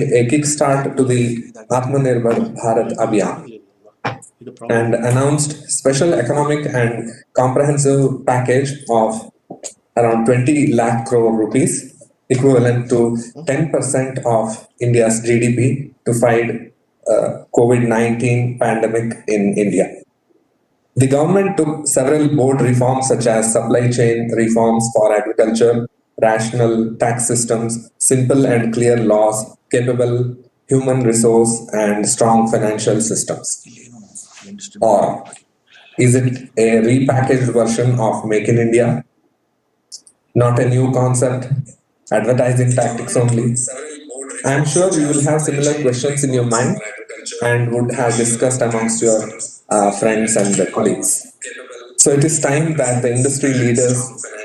a kickstart to the Atmanirbhar Bharat Abhiyan and announced special economic and comprehensive package of around 20 lakh crore rupees, equivalent to 10% of India's GDP to fight COVID-19 pandemic in India. The government took several bold reforms such as supply chain reforms for agriculture, rational tax systems, simple and clear laws, capable human resource and strong financial systems. Or is it a repackaged version of Make in India? Not a new concept, advertising tactics only. I am sure you will have similar questions in your mind and would have discussed amongst your friends and colleagues. So it is time that the industry leaders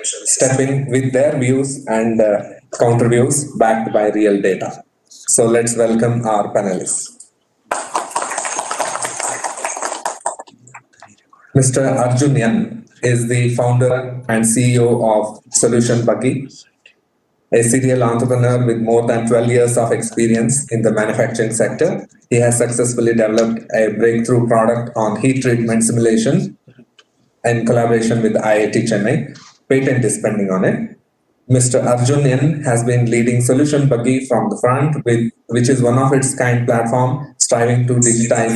step in with their views and counter views backed by real data. So let's welcome our panelists. Mr. Arjun Yan is the founder and CEO of Solution Buggy, a serial entrepreneur with more than 12 years of experience in the manufacturing sector. He has successfully developed a breakthrough product on heat treatment simulation in collaboration with IIT Chennai. Patent is pending on it. Mr. Arjun Yan has been leading Solution Buggy from the front, which is one of its kind platform striving to digitize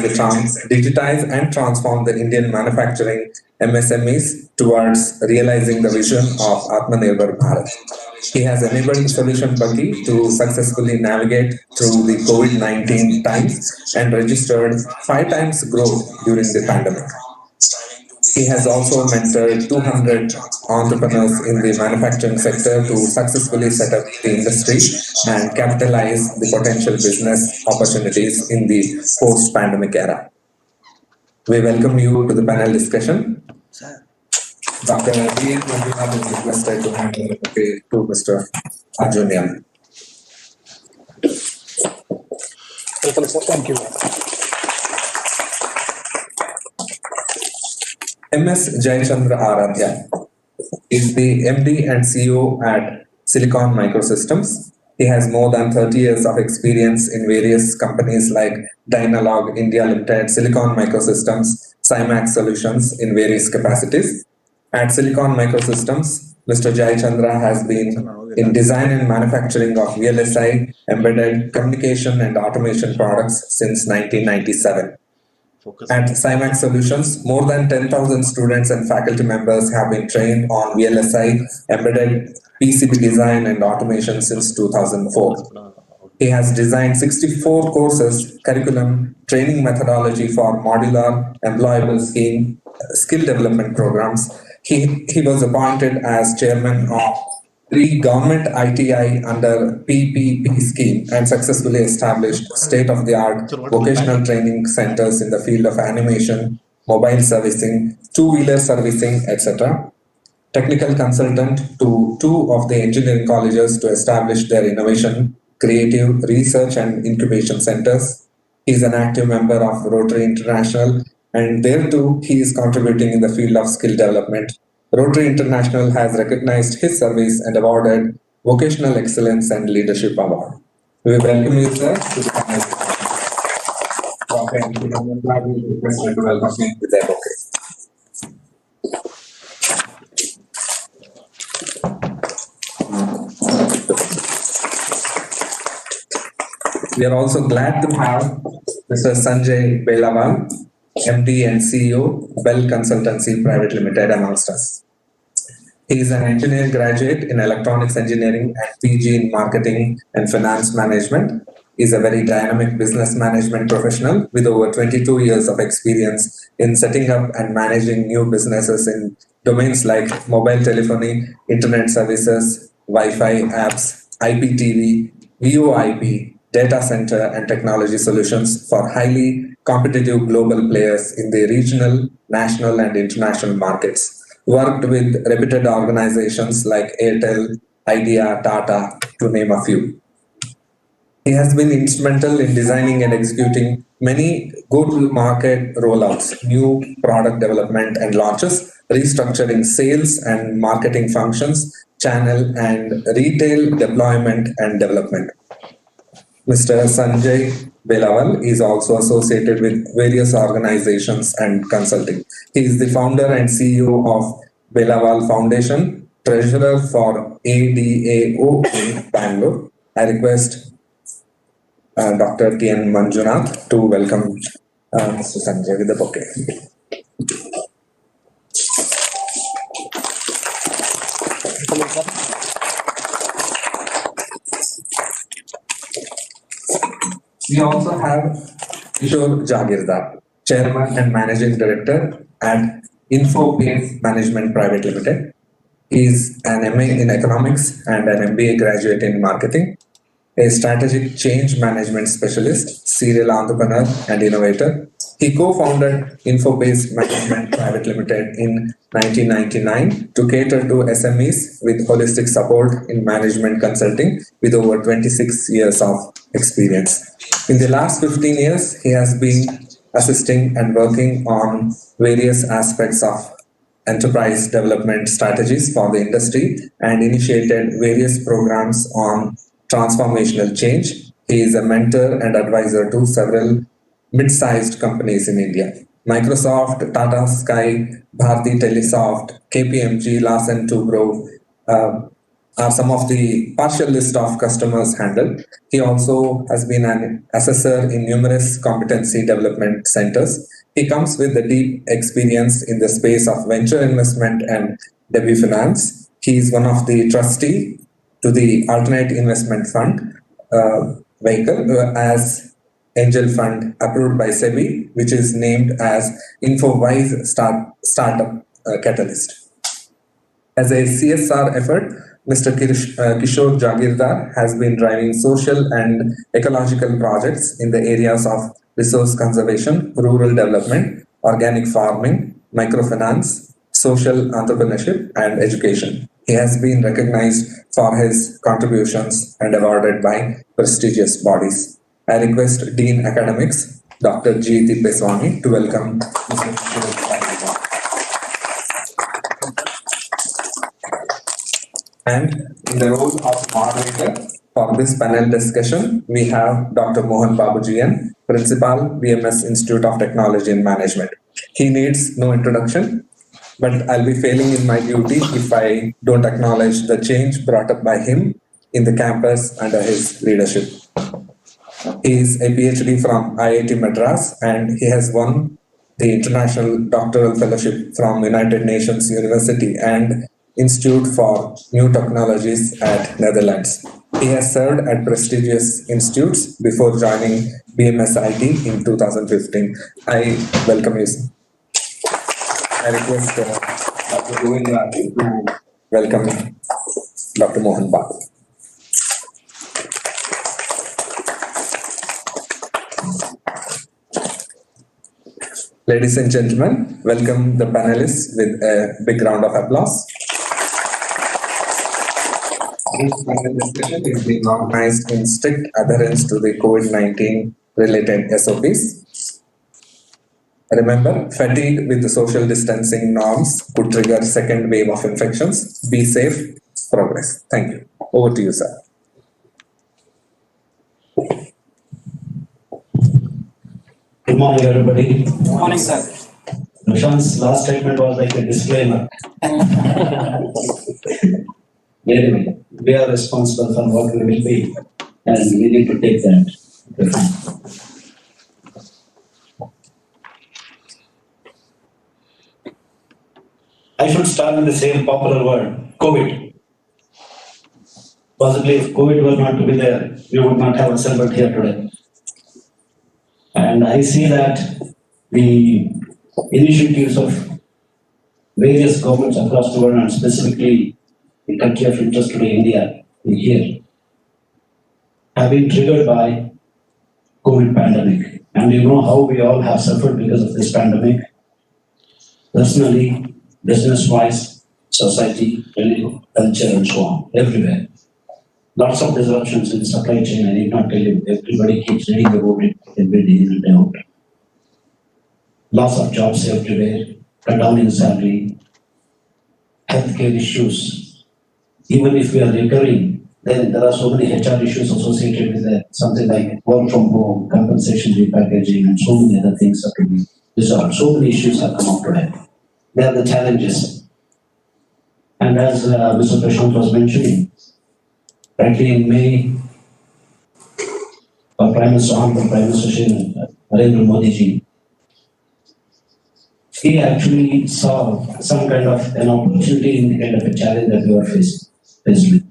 and transform the Indian manufacturing MSMEs towards realizing the vision of Atmanirbhar Bharat. He has enabled Solution Buggy to successfully navigate through the COVID-19 times and registered 5 times growth during the pandemic. He has also mentored 200 entrepreneurs in the manufacturing sector to successfully set up the industry and capitalize the potential business opportunities in the post-pandemic era. We welcome you to the panel discussion. Dr. B.E Programs is requested to hand over to Mr. Arjun Yan. Welcome, sir. Thank you. MS Jayachandra Aradhya is the MD and CEO at Silicon Microsystems. He has more than 30 years of experience in various companies like Dynalog India Limited, Silicon Microsystems, Cymax Solutions in various capacities. At Silicon Microsystems, Mr. Jayachandra has been in design and manufacturing of VLSI, embedded communication and automation products since 1997. At Cymax Solutions, more than 10,000 students and faculty members have been trained on VLSI, embedded PCB design and automation since 2004. He has designed 64 courses, curriculum, training methodology for modular, employable skill development programs. He was appointed as chairman of 3 government ITI under PPP scheme and successfully established state-of-the-art vocational training centers in the field of animation, mobile servicing, two-wheeler servicing, etc. Technical consultant to 2 of the engineering colleges to establish their innovation, creative research and incubation centers. He is an active member of Rotary International, and there too he is contributing in the field of skill development. Rotary International has recognized his service and awarded Vocational Excellence and Leadership Award. We welcome you, sir, to the panel. We request to welcome you with their bouquet. We are also glad to have Mr. Sanjay Belawal, MD and CEO, Bell Consultancy Private Limited amongst us. He is an engineering graduate in electronics engineering and PG in marketing and finance management. He is a very dynamic business management professional with over 22 years of experience in setting up and managing new businesses in domains like mobile telephony, internet services, Wi-Fi apps, IPTV, VoIP, data center and technology solutions for highly competitive global players in the regional, national and international markets. Worked with reputed organizations like Airtel, Idea, Tata, to name a few. He has been instrumental in designing and executing many go-to-market rollouts, new product development and launches, restructuring sales and marketing functions, channel and retail deployment and development. Mr. Sanjay Belawal is also associated with various organizations and consulting. He is the founder and CEO of Belawal Foundation, treasurer for ADAO in Bangalore. I request Dr. T.N. Manjunath to welcome Mr. Sanjay with the bouquet. We also have Kishore Jagirdar, Chairman and Managing Director at InfoPace Management Private Limited. He is an MA in Economics and an MBA graduate in Marketing, a strategic change management specialist, serial entrepreneur and innovator. He co-founded InfoPace Management Private Limited in 1999 to cater to SMEs with holistic support in management consulting with over 26 years of experience. In the last 15 years, he has been assisting and working on various aspects of enterprise development strategies for the industry and initiated various programs on transformational change. He is a mentor and advisor to several mid-sized companies in India. Microsoft, Tata Sky, Bharti Telesoft, KPMG, Larsen Toubro are some of the partial list of customers handled. He also has been an assessor in numerous competency development centers. He comes with a deep experience in the space of venture investment and debut finance. He is one of the trustees to the Alternate Investment Fund vehicle as angel fund approved by SEBI, which is named as InfoWise Startup Catalyst. As a CSR effort, Mr. Kishore Jagirdar has been driving social and ecological projects in the areas of resource conservation, rural development, organic farming, microfinance, social entrepreneurship, and education. He has been recognized for his contributions and awarded by prestigious bodies. I request Dean Academics, Dr. G. Tippeswamy, to welcome Mr. Kishore Jagirdar. And in the role of moderator for this panel discussion, we have Dr. Mohan Babujian, Principal, BMS Institute of Technology and Management. He needs no introduction, but I'll be failing in my duty if I don't acknowledge the change brought up by him in the campus under his leadership. He is a PhD from IIT Madras and he has won the International Doctoral Fellowship from United Nations University and Institute for New Technologies at Netherlands. He has served at prestigious institutes before joining BMSIT in 2015. I welcome you, sir. I request Dr. Govinda to welcome Dr. Mohan Babu. Ladies and gentlemen, welcome the panelists with a big round of applause. This panel discussion is being organized in strict adherence to the COVID-19 related SOPs. Remember, fatigue with the social distancing norms could trigger second wave of infections. Be safe, progress. Thank you. Over to you, sir. Good morning, everybody. Good morning, sir. Nishant's last statement was like a disclaimer. Anyway, we are responsible for what we will be, and we need to take that. I should start with the same popular word, COVID. Possibly, if COVID were not to be there, we would not have assembled here today. And I see that the initiatives of various governments across the world, and specifically the country of interest today, India, here, have been triggered by COVID pandemic. And you know how we all have suffered because of this pandemic. Personally, business-wise, society, religion, culture, and so on, everywhere. Lots of disruptions in the supply chain, I need not tell you, everybody keeps reading about it every day in and out. Loss of jobs everywhere, cut down in salary, healthcare issues. Even if we are recovering, then there are so many HR issues associated with it, something like work from home, compensation repackaging, and so many other things have to be resolved. So many issues have come up today. They are the challenges. And as Mr. Prashant was mentioning, rightly in May, our Prime Minister, Honorable Prime Minister Shri Narendra Modi ji, he actually saw some kind of an opportunity in the kind of a challenge that we were faced with.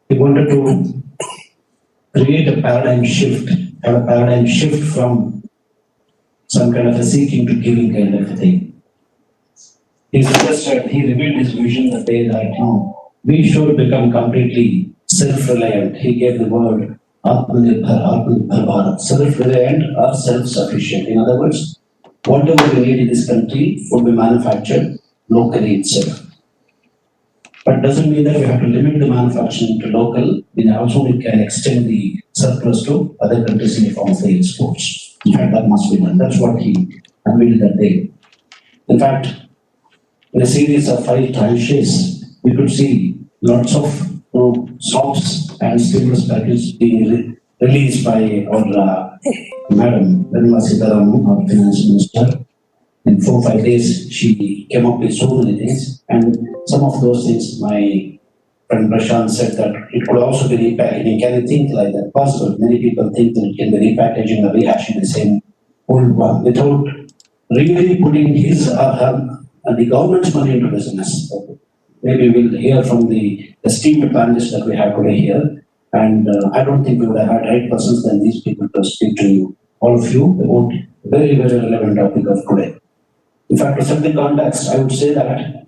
He wanted to create a paradigm shift, have a paradigm shift from some kind of a seeking to giving kind of a thing. He suggested, he revealed his vision that day that we should become completely self-reliant. He gave the word Atmanirbhar, Bharat, self-reliant or self-sufficient. In other words, whatever we need in this country will be manufactured locally itself. But doesn't mean that we have to limit the manufacturing to local. We also can extend the surplus to other countries in the form of the exports. In fact, that must be done. That's what he admitted that day. In fact, in a series of 5 tranches, we could see lots of stocks and stimulus packages being released by our Madam Nirmala Sitharaman, our Finance Minister. In 4 or 5 days, she came up with so many things, and some of those things, my friend Prashant said that it could also be repackaging. Can you think like that? Possible. Many people think that it can be repackaging or rehashing the same old one without really putting his the government's money into business. Maybe we'll hear from the esteemed panelists that we have today here, and I don't think we would have had right persons than these people to speak to you, all of you, about a very, very relevant topic of today. In fact, to set the context, I would say that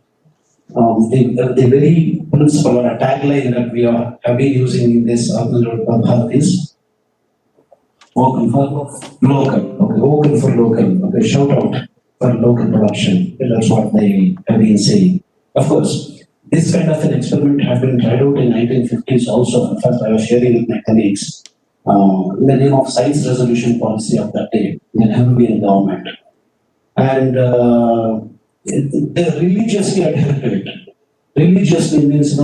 the very principle or a tagline that we have been using in this Bharat is open for local. Okay, open for local. Okay, shout out for local production. That's what they have been saying. Of course, this kind of an experiment had been tried out in 1950s also. In fact, I was sharing with my colleagues in the name of science resolution policy of that day in the Hungarian government. And they religiously adhered to it. Religiously means,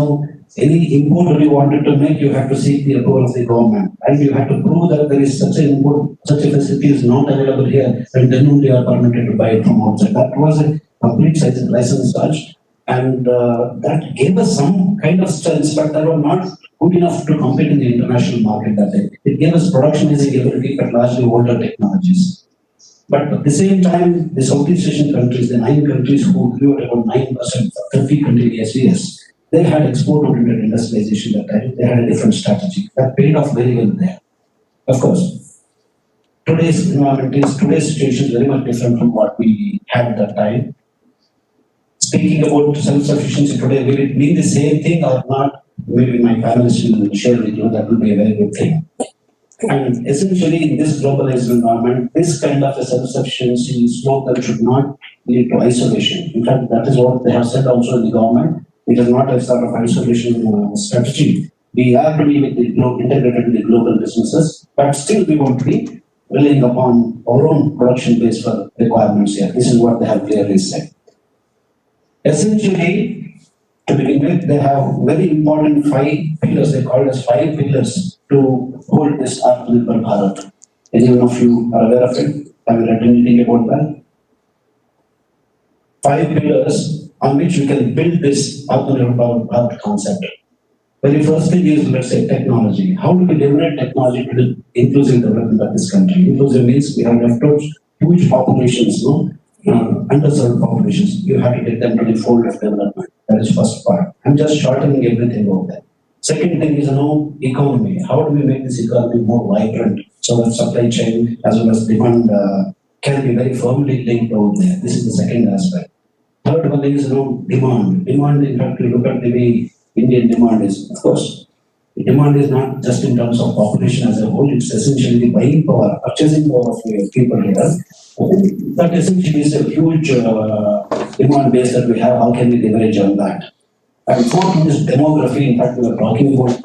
any import you wanted to make, you have to seek the approval of the government. And you have to prove that there is such an import, such a facility is not available here, and then only you are permitted to buy it from outside. That was a complete license touch. And that gave us some kind of strength, but that was not good enough to compete in the international market that day. It gave us productionizing ability, but largely older technologies. But at the same time, the Southeast Asian countries, the 9 countries who grew at about 9%, 30 continuous years, they had export-oriented industrialization that time. They had a different strategy. That paid off very well there. Of course, today's situation is very much different from what we had at that time. Speaking about self-sufficiency today, will it mean the same thing or not? Maybe my panelists will share with you. That will be a very good thing. And essentially, in this globalized environment, this kind of a self-sufficiency slogan should not lead to isolation. In fact, that is what they have said also in the government. It is not a sort of isolation strategy. We are to be integrated with the global businesses, but still we want to be relying upon our own production base for requirements here. This is what they have clearly said. Essentially, to begin with, they have very important 5 pillars. They call it as 5 pillars to hold this Atmanirbhar Bharat. Any one of you are aware of it? Have you read anything about that? 5 pillars on which we can build this Atmanirbhar Bharat concept. Very first thing is, let's say, technology. How do we leverage technology to the inclusive development of this country? Inclusive means we have left out huge populations, underserved populations. You have to get them to the fold of development. That is first part. I'm just shortening everything over there. Second thing is, economy. How do we make this economy more vibrant so that supply chain as well as demand can be very firmly linked over there? This is the second aspect. Third one is, demand. Demand, in fact, we look at the way Indian demand is. Of course, the demand is not just in terms of population as a whole, it's essentially the buying power, purchasing power of people here. That essentially is a huge demand base that we have. How can we leverage on that? And fourth one is demography. In fact, we were talking about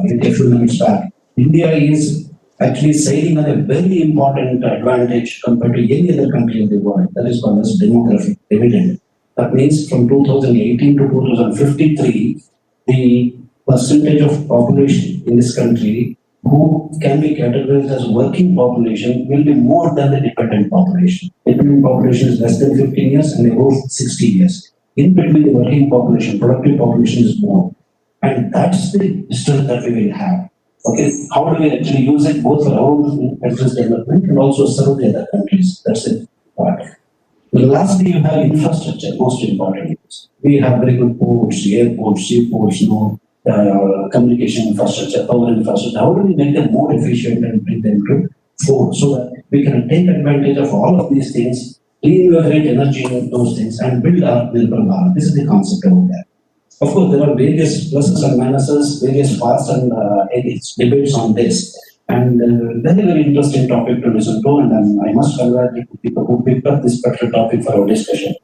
it a few minutes back. India is actually sailing on a very important advantage compared to any other country in the world. That is called as demographic dividend. That means from 2018 to 2053, the percentage of population in this country who can be categorized as working population will be more than the dependent population. Dependent population is less than 15 years and above 60 years. In between the working population, productive population is more. And that's the strength that we will have. Okay, how do we actually use it both for our own country's development and also serve the other countries? That's it. Lastly, you have infrastructure, most important. We have very good ports, airports, seaports, communication infrastructure, power infrastructure. How do we make them more efficient and bring them to fore so that we can take advantage of all of these things, reinvigorate energy in those things, and build our Bharat? This is the concept over there. Of course, there are various pluses and minuses, various parts and debates on this. And very, very interesting topic to listen to. And I must congratulate people who picked up this particular topic for our discussion.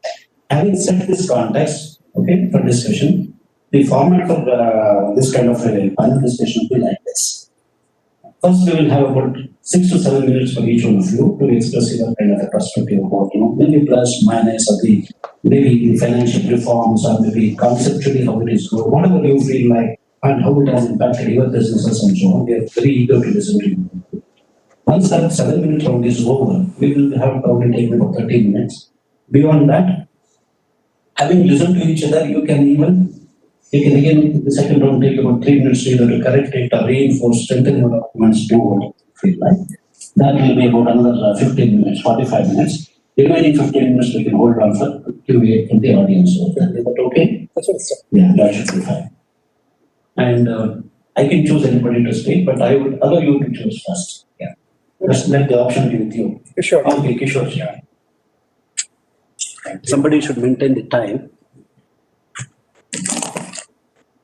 Having set this context, okay, for discussion, the format for this kind of a panel discussion will be like this. First, we will have about 6 to 7 minutes for each one of you to express your kind of a perspective about, maybe plus, minus, or maybe the financial reforms, or maybe conceptually how it is going, whatever you feel like, and how it has impacted your businesses and so on. We are very eager to listen to you. Once that 7-minute round is over, we will have probably take about 30 minutes. Beyond that, having listened to each other, you can again, the second round take about 3 minutes either to correct it or reinforce, strengthen your documents, do what you feel like. That will be about another 15 minutes, 45 minutes. The remaining 15 minutes we can hold on for Q&A from the audience. Is that okay? That's what, sir. Yeah, that should be fine. And I can choose anybody to speak, but I would allow you to choose first. Yeah. Just let the option be with you. Sure. Okay, Kishore. Yeah. Somebody should maintain the time.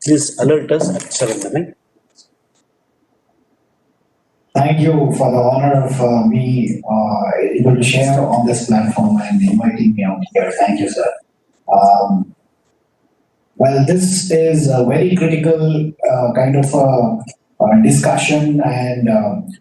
Please alert us at 7 minutes. Thank you for the honor of me able to share on this platform and inviting me out here. Thank you, sir. Well, this is a very critical kind of discussion, and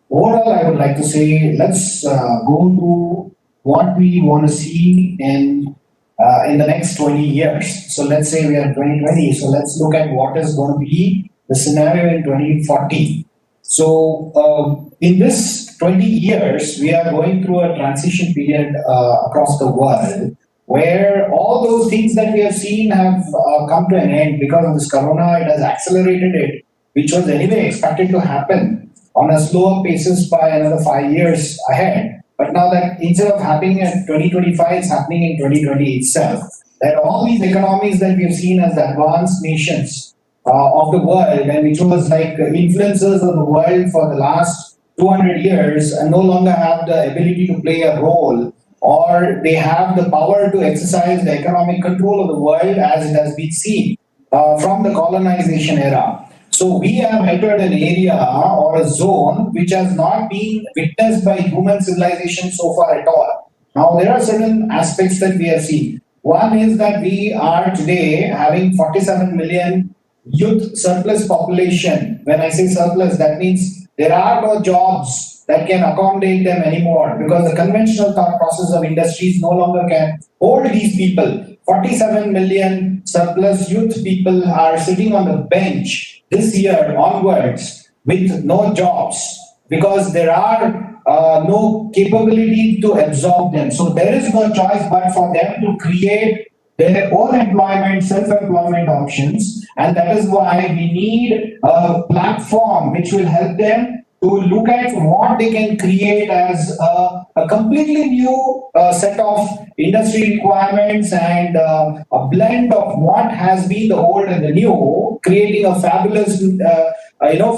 overall, I would like to say let's go through what we want to see in the next 20 years. So let's say we are 2020. So let's look at what is going to be the scenario in 2040. So in this 20 years, we are going through a transition period across the world, where all those things that we have seen have come to an end because of this corona. It has accelerated it, which was anyway expected to happen on a slower basis by another 5 years ahead. But now that instead of happening in 2025, it's happening in 2020 itself. That all these economies that we have seen as advanced nations of the world, and which was like influencers of the world for the last 200 years, and no longer have the ability to play a role, or they have the power to exercise the economic control of the world as it has been seen from the colonization era. So we have entered an area or a zone which has not been witnessed by human civilization so far at all. Now there are certain aspects that we have seen. One is that we are today having 47 million youth surplus population. When I say surplus, that means there are no jobs that can accommodate them anymore, because the conventional thought process of industries no longer can hold these people. 47 million surplus youth people are sitting on the bench this year onwards with no jobs, because there are no capability to absorb them. So there is no choice but for them to create their own employment, self-employment options. And that is why we need a platform which will help them to look at what they can create as a completely new set of industry requirements, and a blend of what has been the old and the new, creating a fabulous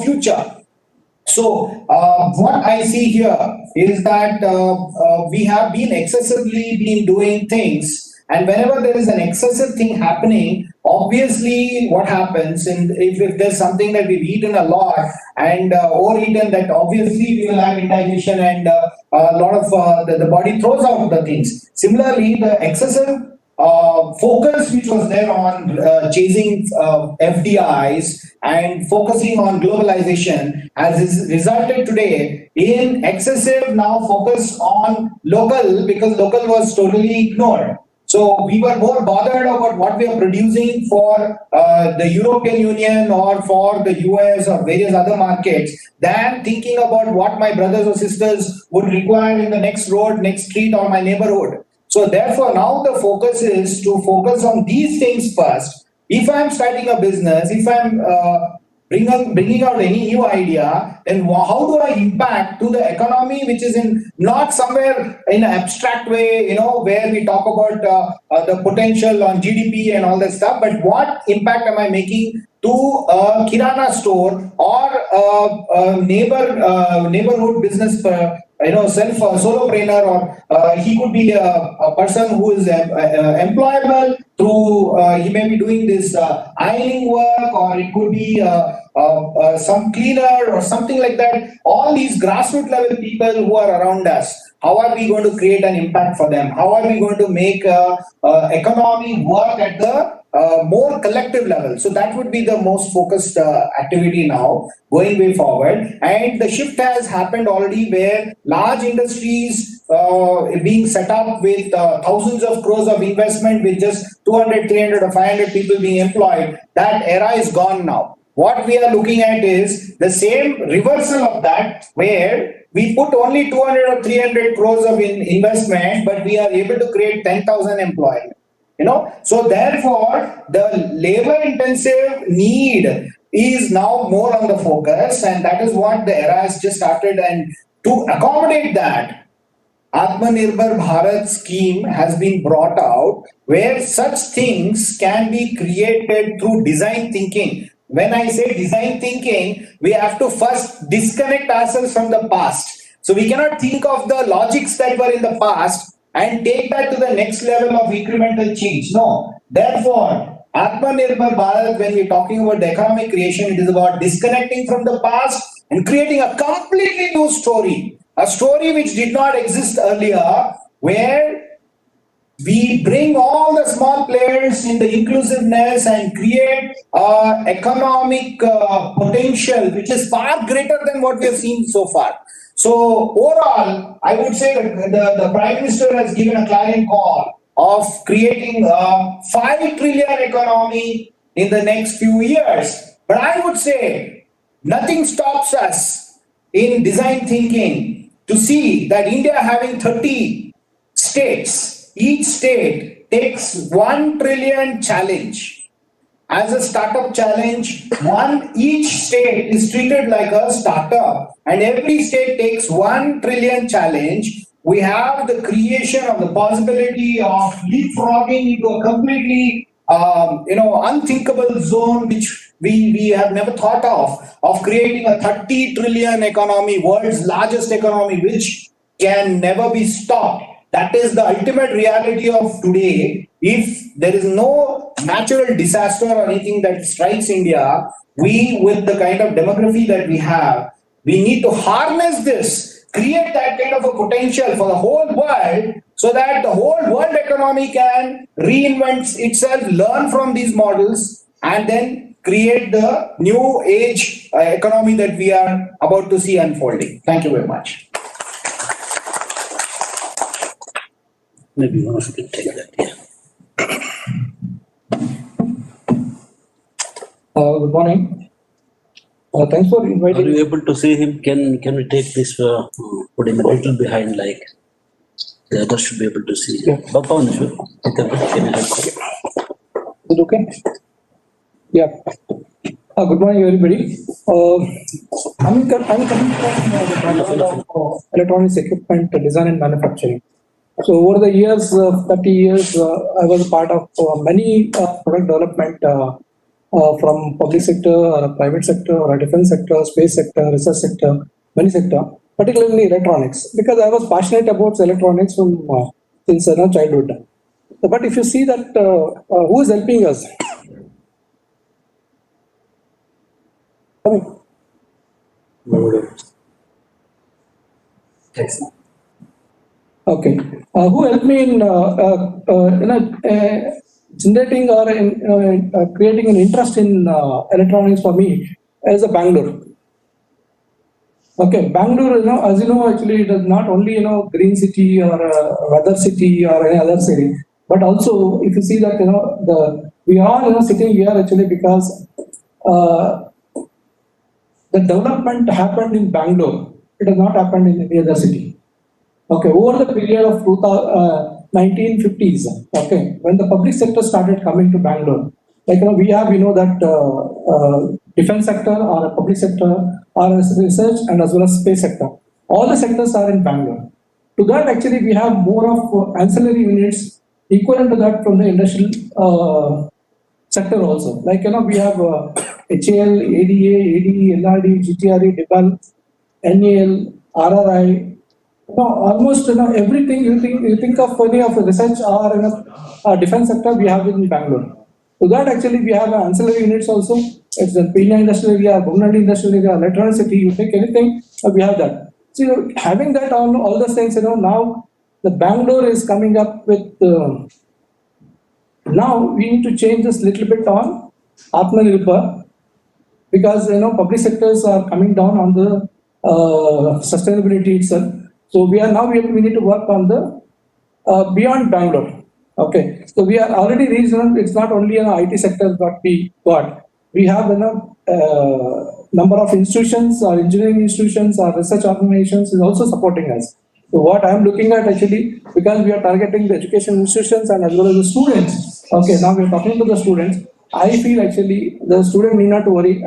future. So what I see here is that we have been excessively doing things. And whenever there is an excessive thing happening, obviously what happens, and if there's something that we've eaten a lot and overeaten, that obviously we will have indigestion, and a lot of the body throws out the things. Similarly, the excessive focus which was there on chasing FDIs and focusing on globalization has resulted today in excessive now focus on local, because local was totally ignored. So we were more bothered about what we are producing for the European Union or for the US or various other markets than thinking about what my brothers or sisters would require in the next road, next street, or my neighborhood. So therefore, now the focus is to focus on these things first. If I'm starting a business, if I'm bringing out any new idea, then how do I impact to the economy, which is in not somewhere in an abstract way, where we talk about the potential on GDP and all that stuff, but what impact am I making to a kirana store or a neighborhood business, solopreneur, or he could be a person who is employable through, he may be doing this ironing work, or it could be some cleaner or something like that. All these grassroots level people who are around us, how are we going to create an impact for them? How are we going to make economy work at the more collective level? So that would be the most focused activity now going way forward. And the shift has happened already, where large industries being set up with thousands of crores of investment with just 200, 300 or 500 people being employed. That era is gone now. What we are looking at is the same reversal of that, where we put only 200 or 300 crores of investment, but we are able to create 10,000 employment. So therefore, the labor intensive need is now more on the focus, and that is what the era has just started. And to accommodate that, Atmanirbhar Bharat scheme has been brought out, where such things can be created through design thinking. When I say design thinking, we have to first disconnect ourselves from the past. So we cannot think of the logics that were in the past and take that to the next level of incremental change. No. Therefore, Atmanirbhar Bharat, when we're talking about the economic creation, it is about disconnecting from the past and creating a completely new story. A story which did not exist earlier, where we bring all the small players in the inclusiveness and create economic potential which is far greater than what we have seen so far. So overall, I would say that the Prime Minister has given a clarion call of creating a 5 trillion economy in the next few years. But I would say nothing stops us in design thinking to see that India having 30 states, each state takes 1 trillion challenge. As a startup challenge, each state is treated like a startup, and every state takes 1 trillion challenge. We have the creation of the possibility of leapfrogging into a completely unthinkable zone which we have never thought of creating a 30 trillion economy, world's largest economy, which can never be stopped. That is the ultimate reality of today. If there is no natural disaster or anything that strikes India, we, with the kind of demography that we have, we need to harness this, create that kind of a potential for the whole world, so that the whole world economy can reinvent itself, learn from these models, and then create the new age economy that we are about to see unfolding. Thank you very much. Maybe one of you can take that. Yeah. Good morning. Thanks for inviting. Are you able to see him? Can we take this? Put him a little behind, like the others should be able to see. Yeah. Can you help? Is it okay? Yeah. Good morning, everybody. I'm coming from the background of electronics equipment design and manufacturing. So over the years, 30 years, I was a part of many product development from public sector or a private sector or a defense sector, space sector, research sector, many sector, particularly electronics, because I was passionate about electronics from since childhood. But if you see that, who is helping us? Okay. Who helped me in generating or in creating an interest in electronics for me as a Bangalore. Okay, Bangalore, as you know, actually it is not only green city or weather city or any other city, But also, if you see that, we are, sitting here actually because the development happened in Bangalore. It has not happened in any other city. Okay, over the period of 1950s, okay, when the public sector started coming to Bangalore, like, we have, that defense sector or a public sector or a research and as well as space sector. All the sectors are in Bangalore. To that, actually, we have more of ancillary units equivalent to that from the industrial sector also. Like, we have HAL, ADA, ADE, LRD, GTRE, DIBAL, NAL, RRI, almost, everything you think of any of the research or defense sector, we have it in Bangalore. To that, actually, we have ancillary units also. It's the Pina industrial area, Bumnadi industrial area, Electronic City, you take anything, we have that. So, having that on all the things, now the Bangalore is coming up with, now we need to change this little bit on Atmanirbhar, because, public sectors are coming down on the sustainability itself. So we need to work on the beyond Bangalore. Okay, so we are already reached. It's not only an IT sector what we got. We have number of institutions, or engineering institutions, or research organizations is also supporting us. So what I am looking at actually, because we are targeting the education institutions and as well as the students. Okay, now we are talking to the students. I feel actually the student need not to worry.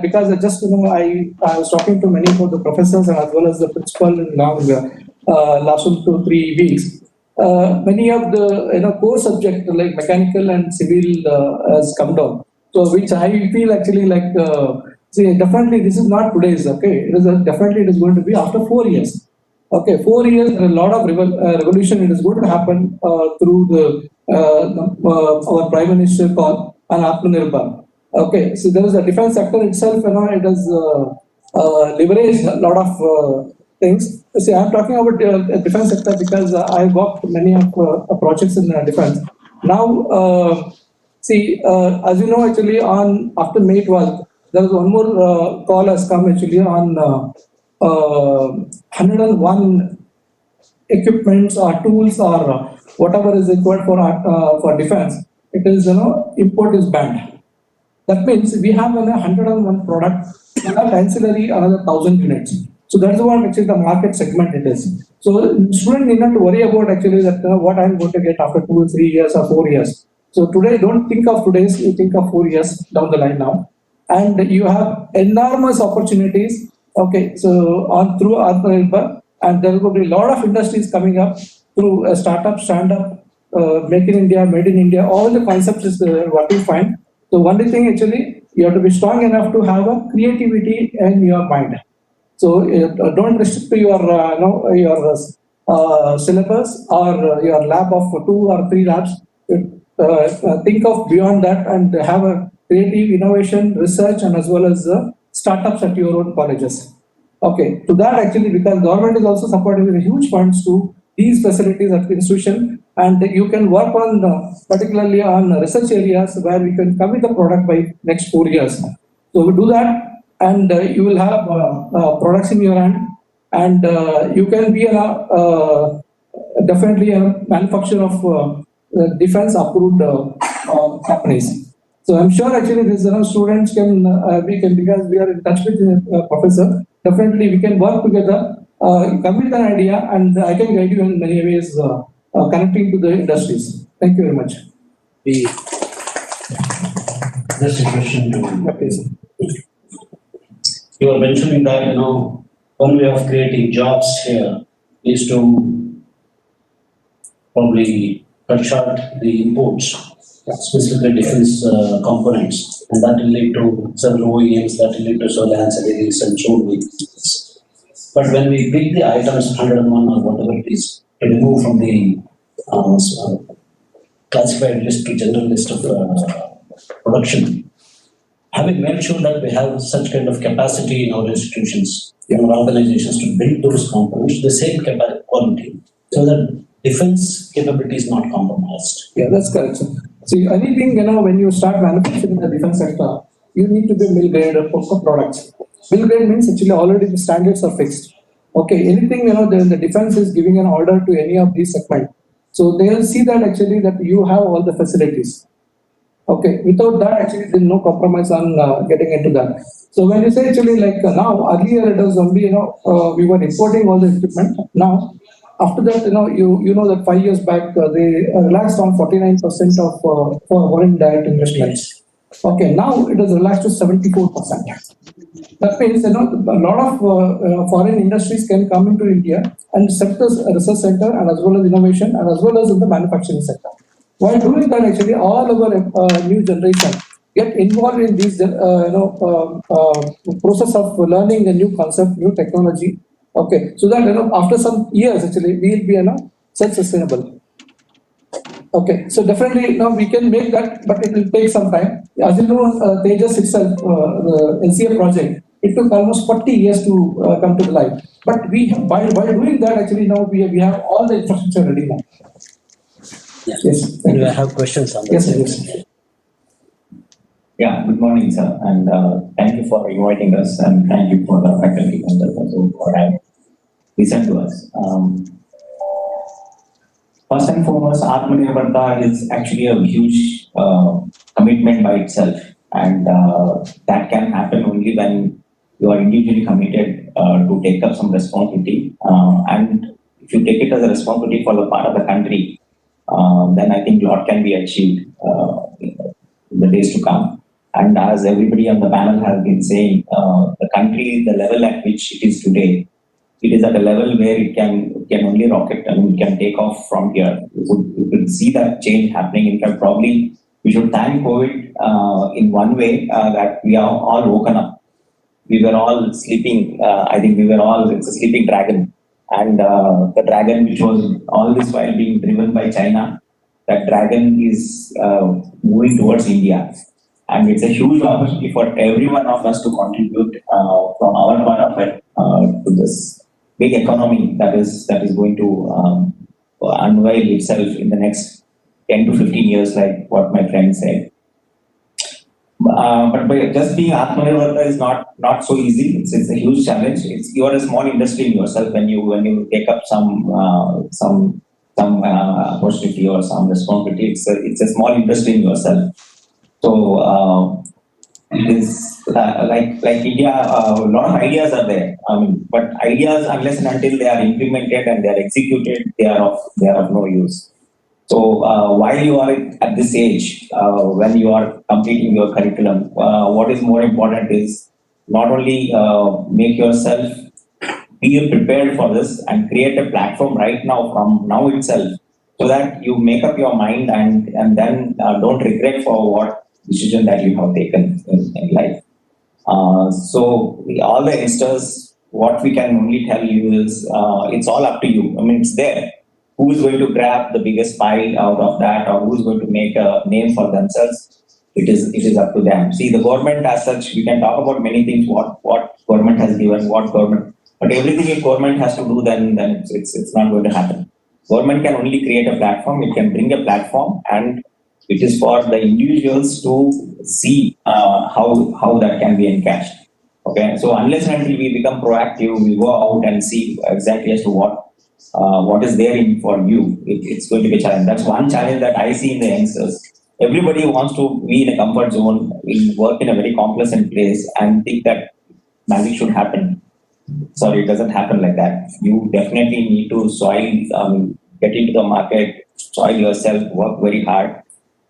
Because I just, I was talking to many of the professors and as well as the principal in last 2 to 3 weeks. Many of the core subjects like mechanical and civil has come down. So which I feel actually like, see, definitely this is not today's. Okay, it is definitely it is going to be after 4 years. Okay, 4 years, a lot of revolution it is going to happen through the our Prime Minister call on Atmanirbhar. Okay, so there is a defense sector itself, it has leveraged a lot of things. See, I'm talking about the defense sector because I worked many of projects in defense. Now, see, as you know, actually, after May 12th, there is one more call has come actually on 101 equipments or tools or whatever is required for defense. It is, import is banned. That means we have 101 product, that ancillary another 1,000 units. So that's what actually the market segment it is. So student need not to worry about actually that what I'm going to get after 2, 3 years or 4 years. So today, don't think of today's, you think of 4 years down the line now. And you have enormous opportunities. Okay, so through Atmanirbhar, and there will be a lot of industries coming up through startup, stand-up, Make in India, Made in India, all the concepts is what you find. So only thing actually, you have to be strong enough to have a creativity in your mind. So don't restrict to your syllabus or your lab of 2 or 3 labs. Think of beyond that and have a creative innovation, research, and as well as startups at your own colleges. Okay, to that actually, because government is also supporting with huge funds to these facilities at the institution, and you can work on particularly on research areas where we can come with the product by next 4 years. So we do that, and you will have products in your hand, and you can be definitely a manufacturer of defense approved companies. So I'm sure actually these students we can, because we are in touch with the professor, definitely we can work together, come with an idea, and I can guide you in many ways connecting to the industries. Thank you very much. Just a question to Okay. you were mentioning that one way of creating jobs here is to probably cut short the imports, specifically defense components, and that will lead to several OEMs, that will lead to several ancillaries and so on. But when we pick the items 101 or whatever it is, to remove from the classified list to general list of production, having made sure that we have such kind of capacity in our institutions, in our organizations to build those components, the same quality, so that defense capability is not compromised. Yeah, that's correct, sir. See, anything, when you start manufacturing in the defense sector, you need to be mill grade of products. Mill grade means actually already the standards are fixed. Okay, anything, the defense is giving an order to any of these segments. So they'll see that actually that you have all the facilities. Okay, without that actually there's no compromise on getting into that. So when you say actually like now, earlier it was only, we were importing all the equipment. Now, after that, you know that 5 years back, they relaxed on 49% of foreign direct investments. Okay, now it is relaxed to 74%. That means, a lot of foreign industries can come into India and set this research center and as well as innovation and as well as in the manufacturing sector. While doing that, actually, all our new generation get involved in this, process of learning a new concept, new technology. Okay, so that after some years, actually, we will be self-sustainable. Okay, so definitely now we can make that, but it will take some time. As you know, Tejas itself, the NCA project, it took almost 40 years to come to the life. But by doing that, actually now we have all the infrastructure ready now. Yeah. Yes. Do I have questions on Yes, that? yes. Yeah, good morning, sir, and thank you for inviting us, and thank you for the faculty members also for having listened to us. First and foremost, Atmanirbhar is actually a huge commitment by itself, and that can happen only when you are individually committed to take up some responsibility. And if you take it as a responsibility for the part of the country, then I think a lot can be achieved in the days to come. And as everybody on the panel has been saying, the country, the level at which it is today, it is at a level where it can only rocket and it can take off from here. We could see that change happening. In fact, probably we should thank COVID in one way that we are all woken up. We were all sleeping. I think it's a sleeping dragon. And the dragon which was all this while being driven by China, that dragon is moving towards India. And it's a huge opportunity for every one of us to contribute from our part of it to this big economy that is going to unveil itself in the next 10 to 15 years, like what my friend said. But by just being Atmanirbhar is not so easy. It's a huge challenge. You are a small industry in yourself when you take up some opportunity or some responsibility. It's a small industry in yourself. So it is like India, a lot of ideas are there. But ideas, unless and until they are implemented and they are executed, they are of no use. So while you are at this age, when you are completing your curriculum, what is more important is not only make yourself be prepared for this and create a platform right now from now itself, so that you make up your mind and then don't regret for what decision that you have taken in life. So all the youngsters, what we can only tell you is it's all up to you. It's there. Who is going to grab the biggest pie out of that, or who is going to make a name for themselves? It is up to them. See, the government as such, we can talk about many things, what government has given, but everything if government has to do, then it's not going to happen. Government can only create a platform, it can bring a platform, and it is for the individuals to see how that can be encashed. Okay, so unless and until we become proactive, we go out and see exactly as to what is there in for you, it's going to be a challenge. That's one challenge that I see in the youngsters. Everybody wants to be in a comfort zone, work in a very complacent place and think that magic should happen. Sorry, it doesn't happen like that. You definitely need to get into the market, soil yourself, work very hard.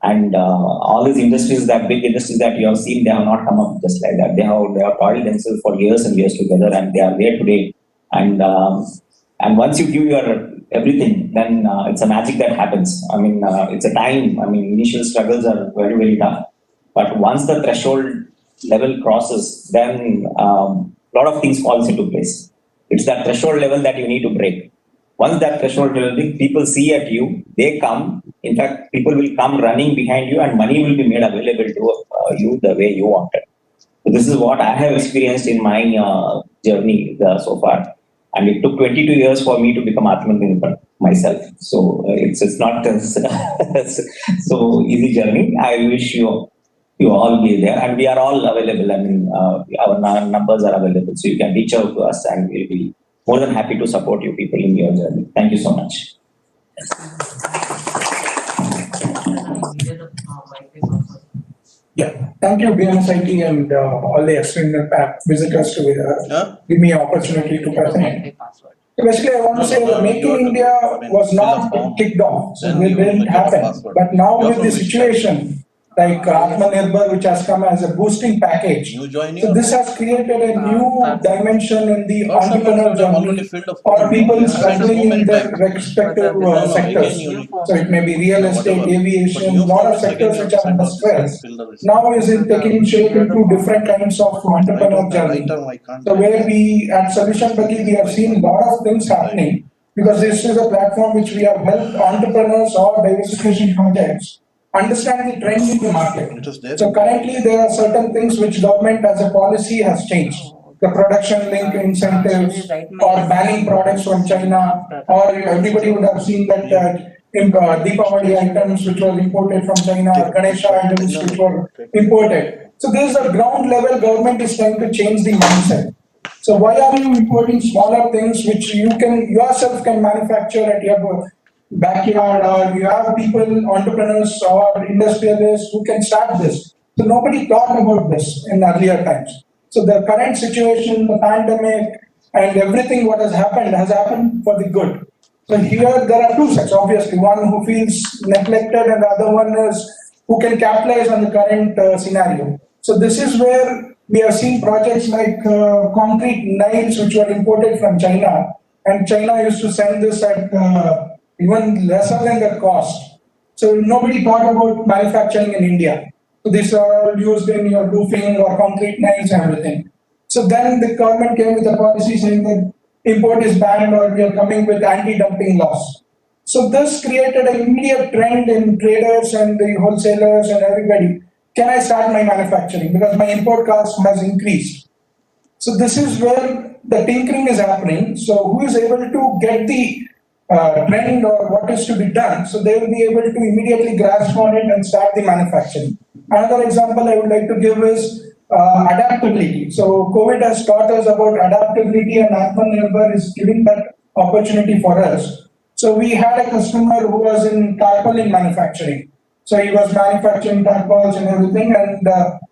And all these industries, big industries that you have seen, they have not come up just like that. They have toiled themselves for years and years together, and they are there today. And once you give your everything, then it's a magic that happens. It's a time. Initial struggles are very, very tough. But once the threshold level crosses, then a lot of things falls into place. It's that threshold level that you need to break. Once that threshold level, people see at you, they come. In fact, people will come running behind you, and money will be made available to you the way you want it. So this is what I have experienced in my journey so far. And it took 22 years for me to become Atmanirbhar myself. So it's not so easy journey. I wish you all be there, and we are all available. Our numbers are available, so you can reach out to us, and we'll be more than happy to support you people in your journey. Thank you so much. Yeah, thank you, BMSIT and all the external visitors to give me an opportunity to present. So basically, I want to say that Make in India was not kicked off, so it didn't happen. But now with the situation, like Atmanirbhar, which has come as a boosting package, so this has created a new dimension in the entrepreneurial journey or people struggling in their respective sectors. So it may be real estate, aviation, a lot of sectors which are under stress. Now is it taking shape into different kinds of entrepreneurial journey. So where we at Solution Buggy, we have seen a lot of things happening because this is a platform which we have helped entrepreneurs or diversification projects understand the trend in the market. So currently there are certain things which government as a policy has changed. The production link incentives or banning products from China, or everybody would have seen that Deepavali items which were imported from China, Ganesha items which were imported. So this is a ground level government is trying to change the mindset. So why are you importing smaller things which you can yourself can manufacture at your backyard, or you have people, entrepreneurs or industrialists who can start this? So nobody thought about this in earlier times. So the current situation, the pandemic and everything what has happened for the good. So here there are two sets, obviously, one who feels neglected and the other one is who can capitalize on the current scenario. So this is where we have seen projects like concrete nails which were imported from China, and China used to send this at even lesser than the cost. So nobody thought about manufacturing in India. So these are all used in your roofing or concrete nails and everything. So then the government came with a policy saying that import is banned or we are coming with anti-dumping laws. So this created an immediate trend in traders and the wholesalers and everybody. Can I start my manufacturing? Because my import cost has increased. So this is where the tinkering is happening. So who is able to get the trend or what is to be done? So they will be able to immediately grasp on it and start the manufacturing. Another example I would like to give is adaptability. So COVID has taught us about adaptability, and Atmanirbhar is giving that opportunity for us. So we had a customer who was in tarpaulin manufacturing. So he was manufacturing tarpaulins and everything, and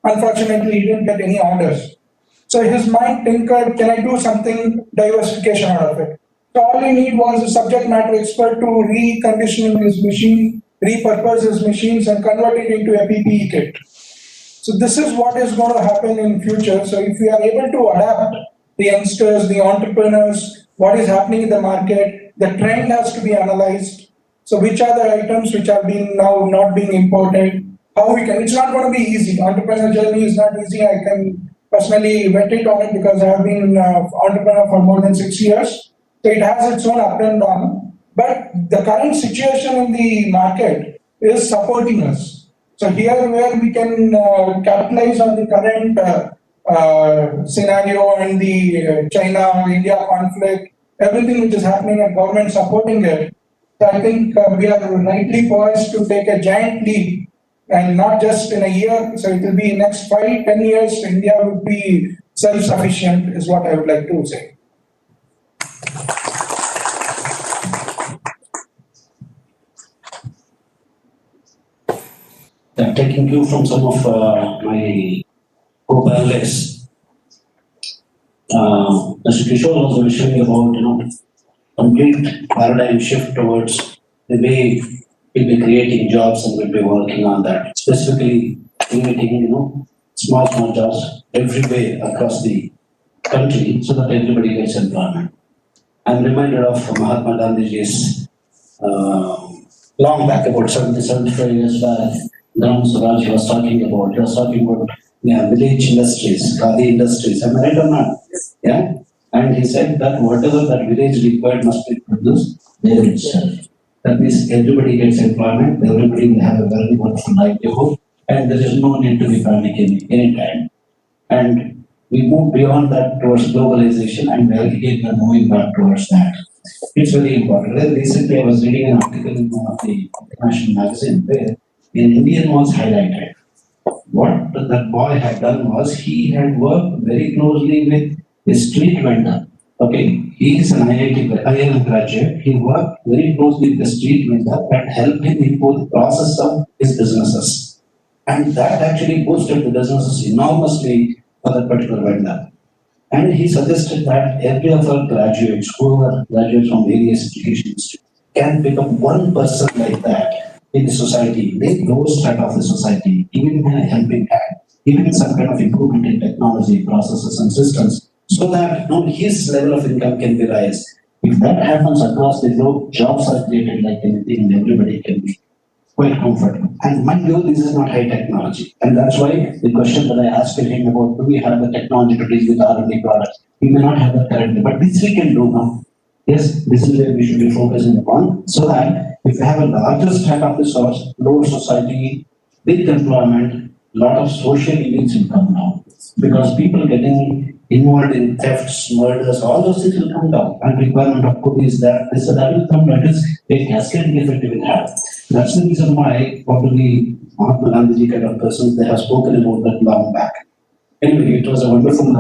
unfortunately he didn't get any orders. So his mind tinkered, can I do something diversification out of it? So all he need was a subject matter expert to reconditioning his machine, repurpose his machines and convert it into a PPE kit. So this is what is going to happen in future. So if we are able to adapt the youngsters, the entrepreneurs, what is happening in the market, the trend has to be analyzed. So which are the items which are being now not being imported, how we can, it's not going to be easy. Entrepreneur journey is not easy. I can personally vet it on it because I have been entrepreneur for more than 6 years. So it has its own up and down. But the current situation in the market is supporting us. So here where we can capitalize on the current scenario and the China-India conflict, everything which is happening and government supporting it. So I think we are rightly poised to take a giant leap, and not just in a year. So it will be next 5-10 years, India will be self-sufficient is what I would like to say. I'm taking cue from some of my co-panelists. Mr. Kishore was mentioning about, complete paradigm shift towards the way we'll be creating jobs and we'll be working on that. Specifically, creating, small jobs everywhere across the country so that everybody gets employment. I'm reminded of Mahatma Gandhi's long back, about 75 years back. Ram Swaraj was talking about village industries, khadi industries. Am I right or not? Yeah. And he said that whatever that village required must be produced there itself. That means everybody gets employment, everybody will have a very wonderful livelihood, and there is no need to be panicking any time. And we move beyond that towards globalization, and we are moving back towards that. It's very important. Recently, I was reading an article in one of the international magazine where an Indian was highlighted. What that boy had done was he had worked very closely with a street vendor. Okay, he is an IIM graduate. He worked very closely with the street vendor and helped him improve the process of his businesses. And that actually boosted the businesses enormously for that particular vendor. And he suggested that every of our graduates, whoever graduates from various education institutes, can become one person like that in the society. They grow strength of the society, even in a helping hand, even some kind of improvement in technology, processes and systems, so that his level of income can be raised. If that happens across the globe, jobs are created like anything, and everybody can be quite comfortable. And mind you, this is not high technology. And that's why the question that I asked him about, do we have the technology to deal with R&D products? We may not have that currently, but this we can do now. Yes, this is where we should be focusing upon, so that if we have a larger strength of the source, lower society, big employment, lot of social events will come now. Because people getting involved in thefts, murders, all those things will come down. And requirement of cookies, that will come. That is a cascading effect it will have. That's the reason why probably Mahatma Gandhi kind of persons, they have spoken about that long back. Anyway, it was a wonderful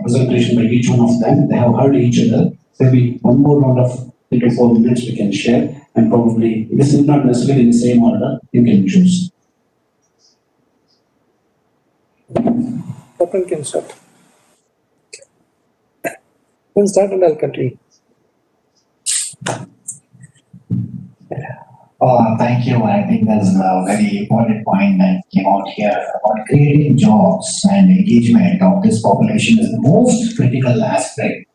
presentation by each one of them. They have heard each other. Maybe one more round of 3 to 4 minutes we can share, and probably this is not necessarily in the same order. You can choose. Kapil can start. Then start and I'll continue. Thank you. I think that's a very important point that came out here about creating jobs and engagement of this population is the most critical aspect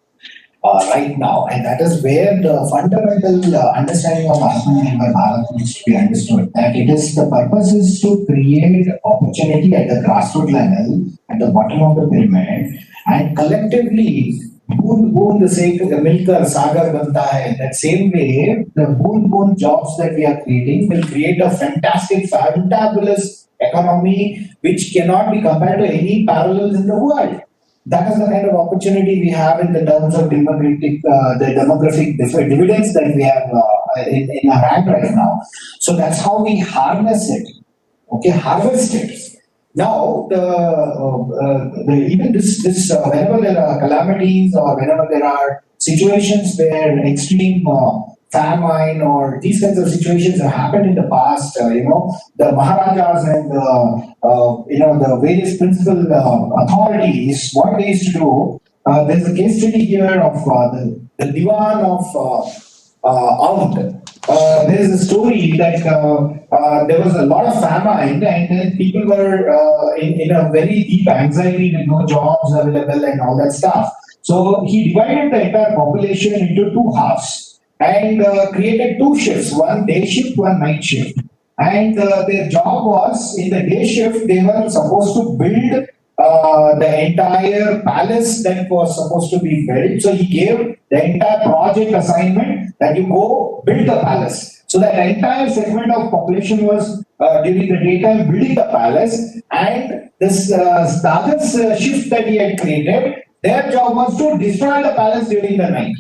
right now. And that is where the fundamental understanding of Atmanirbhar Bharat needs to be understood. That it is the purpose is to create opportunity at the grassroots level, at the bottom of the pyramid, and collectively बूंद से मिलकर सागर बनता है. That same way, the boon jobs that we are creating will create a fantastic, fantabulous economy which cannot be compared to any parallels in the world. That is the kind of opportunity we have in the terms of the demographic dividends that we have in our hand right now. So that's how we harness it. Okay, harvest it. Now, even this whenever there are calamities or whenever there are situations where extreme famine or these kinds of situations have happened in the past, the Maharajas and the various principal authorities, what they used to do. There's a case study here of the Diwan of Oud. There is a story that there was a lot of famine and then people were in a very deep anxiety with no jobs available and all that stuff. So he divided the entire population into 2 halves and created 2 shifts, one day shift, one night shift. And their job was, in the day shift, they were supposed to build the entire palace that was supposed to be built. So he gave the entire project assignment that you go build the palace. So that entire segment of population was during the daytime building the palace, and this the other shift that he had created, their job was to destroy the palace during the night.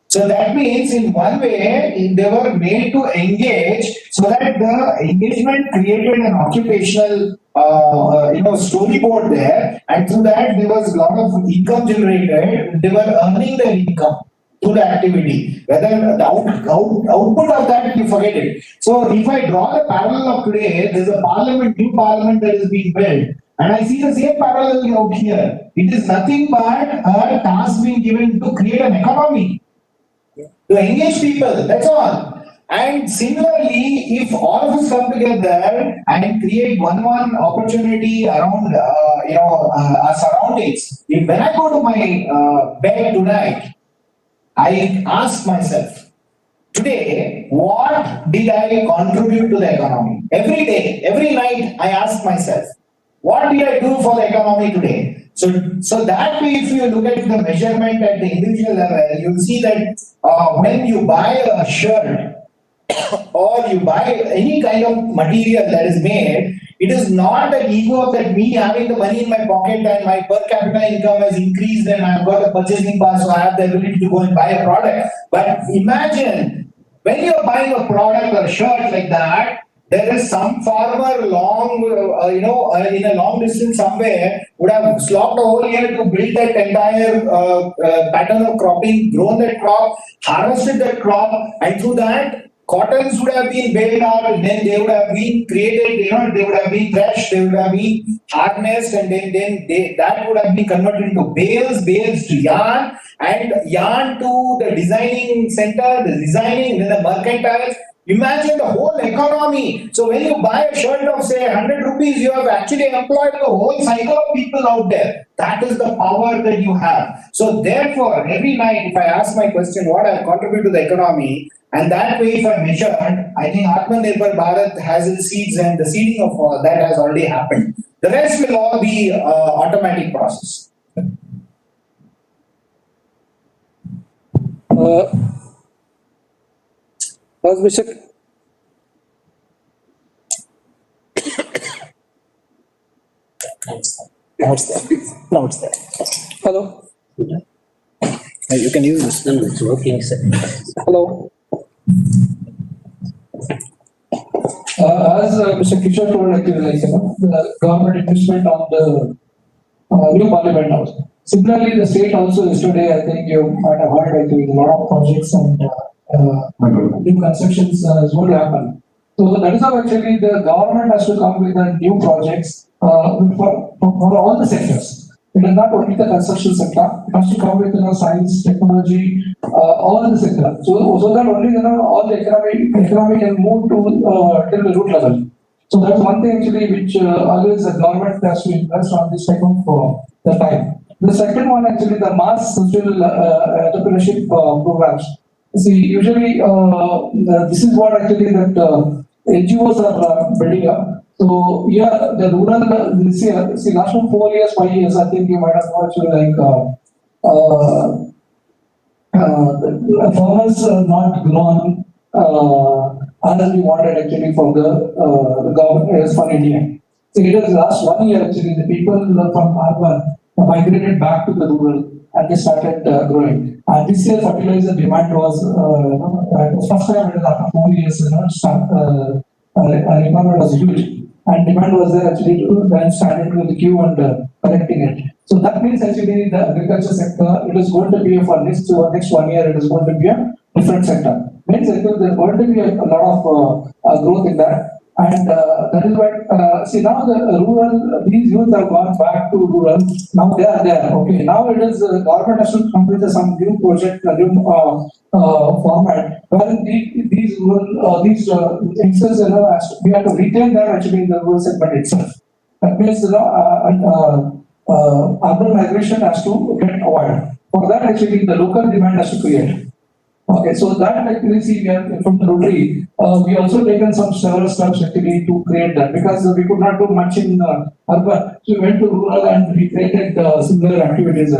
So that means in one way they were made to engage so that the engagement created an occupational storyboard there, and through that there was a lot of income generated. They were earning their income through the activity. Whether the output of that, you forget it. So if I draw the parallel of today, there's a new parliament that is being built. And I see the same parallel out here. It is nothing but a task being given to create an economy, to engage people, that's all. And similarly, if all of us come together and create one opportunity around our surroundings, when I go to my bed tonight, I ask myself, today, what did I contribute to the economy? Every day, every night, I ask myself, what did I do for the economy today? So that way, if you look at the measurement at the individual level, you'll see that when you buy a shirt or you buy any kind of material that is made, it is not the ego of that me having the money in my pocket and my per capita income has increased and I've got a purchasing power, so I have the ability to go and buy a product. But imagine when you're buying a product or a shirt like that, there is some farmer in a long distance somewhere would have slogged a whole year to build that entire pattern of cropping, grown that crop, harvested that crop, and through that Cottons would have been baled out, and then they would have been created, they would have been threshed, they would have been harnessed, and then that would have been converted into bales to yarn, and yarn to the designing center, the designing, then the mercantile. Imagine the whole economy. So when you buy a shirt of say 100 rupees, you have actually employed the whole cycle of people out there. That is the power that you have. So therefore, every night, if I ask my question, what I contribute to the economy, and that way, if I measure, I think Atmanirbhar Bharat has its seeds, and the seeding of that has already happened. The rest will all be automatic process. Bishop. Now it's there. Now it's there. Hello. You can use this. No, it's working. Hello. As Mr. Kishore told, actually, the government investment on the new parliament house. Similarly, the state also yesterday, I think you might have heard, actually, a lot of projects and new constructions is going to happen. So that is how actually the government has to come with the new projects for all the sectors. It is not only the construction sector, it has to come with science, technology, all the sector. So that only all the economy can move to till the root level. So that's one thing actually which always the government has to invest on this type of the time. The second one actually the mass social entrepreneurship programs. See, usually this is what actually that NGOs are building up. So yeah, the rural, see last 4 years, 5 years, I think you might have watched like the farmers not grown as we wanted actually for the government for India. So it was last 1 year actually the people from urban migrated back to the rural and they started growing. And this year fertilizer demand was first time it was after 4 years, demand was huge. And demand was there actually to then started with the queue and collecting it. So that means actually the agriculture sector, it is going to be for next 1 year, it is going to be a different sector. Means actually there is going to be a lot of growth in that. And that is why, see now the rural, these youth have gone back to rural, now they are there. Okay, now it is government has to come with some new project, a new format, where these rural, these youngsters, we have to retain them actually in the rural segment itself. That means, urban migration has to get avoided. For that actually the local demand has to create. Okay, so that actually see we have from the Rotary, we also taken some several steps actually to create that because we could not do much in urban. So we went to rural and we created similar activities.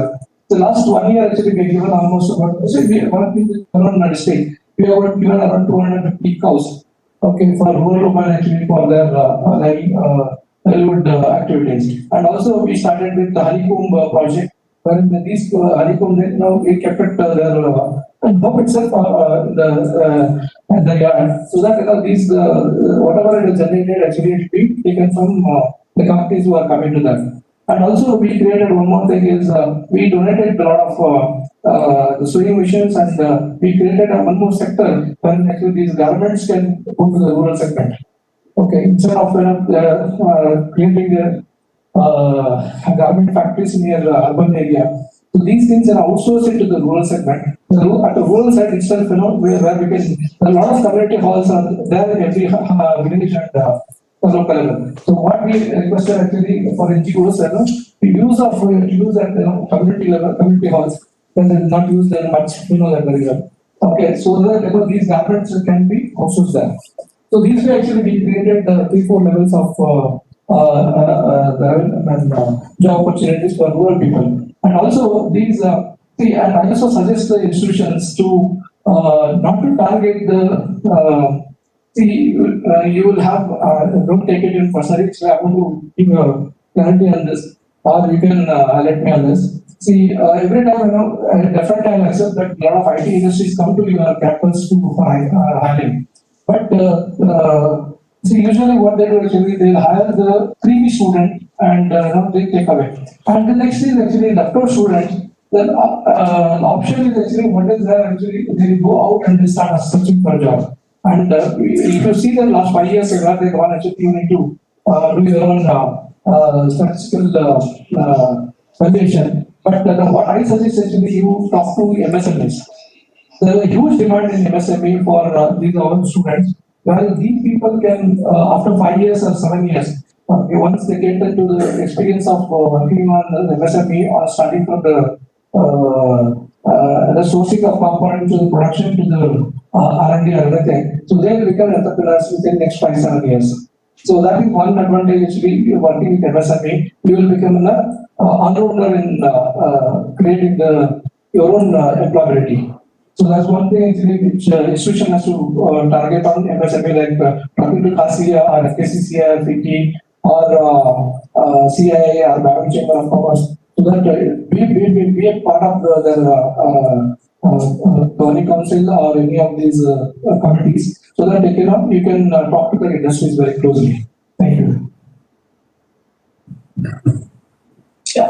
The last 1 year actually we have given almost about, we have around district, we have given around 250 cows. Okay, for rural women actually for their livelihood activities. And also we started with the honeycomb project, where these honeycomb, we kept it their home itself, the yard, so that these whatever it is generated actually it be taken from the companies who are coming to them. And also we created one more thing is we donated a lot of the sewing machines and we created one more sector when actually these garments can go to the rural segment. Okay, instead of creating garment factories near urban area. So these things are outsourced into the rural segment. At the rural side itself, where we can, a lot of community halls are there in every village and local level. So what we requested actually for NGOs, we use at community level, community halls, then they will not use them much, that very well. Okay, so that these garments can be outsourced there. So these way actually we created 3-4 levels of job opportunities for rural people. And also these, and I also suggest the institutions to not to target the, you will have, don't take it in personally, so I want to give a clarity on this, or you can let me on this. See, every time, definitely I accept that a lot of IT industries come to your campus to hiring. But see, usually what they do actually, they hire the freebie student and they take away. And the next is actually leftover students. Then option is actually what is there actually they go out and they start searching for a job. And if you see the last 5 years, where they gone, actually you need to do your own statistical valuation. But what I suggest actually you talk to MSMEs. There is a huge demand in MSME for these all students. Well, these people can, after 5 years or 7 years, once they get into the experience of working on the MSME or starting from the sourcing of component to the production to the R&D or everything, so they will become entrepreneurs within next 5-7 years. So that is one advantage actually working with MSME. You will become an all-rounder in creating your own employability. So that's one thing actually which institution has to target on MSME, like talking to CASIA or FKCCI or FIT or CIA or Bharat Chamber of Commerce, so that be a part of their governing council or any of these committees, so that you can talk to the industries very closely. Thank you. Yeah,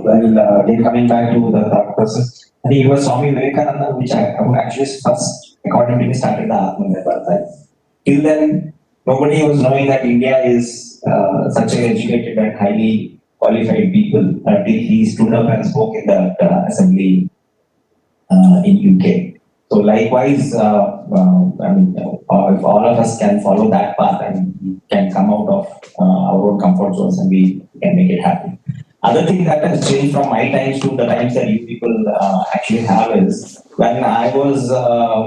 then coming back to the third process, I think it was Swami Vivekananda, which I actually first, according to me, started the Atmanirbhar. Right? Till then, nobody was knowing that India is such an educated and highly qualified people. Until he stood up and spoke in the assembly in UK. So likewise, I mean, if all of us can follow that path and we can come out of our own comfort zones and we can make it happen. Other thing that has changed from my times to the times that you people actually have is when I was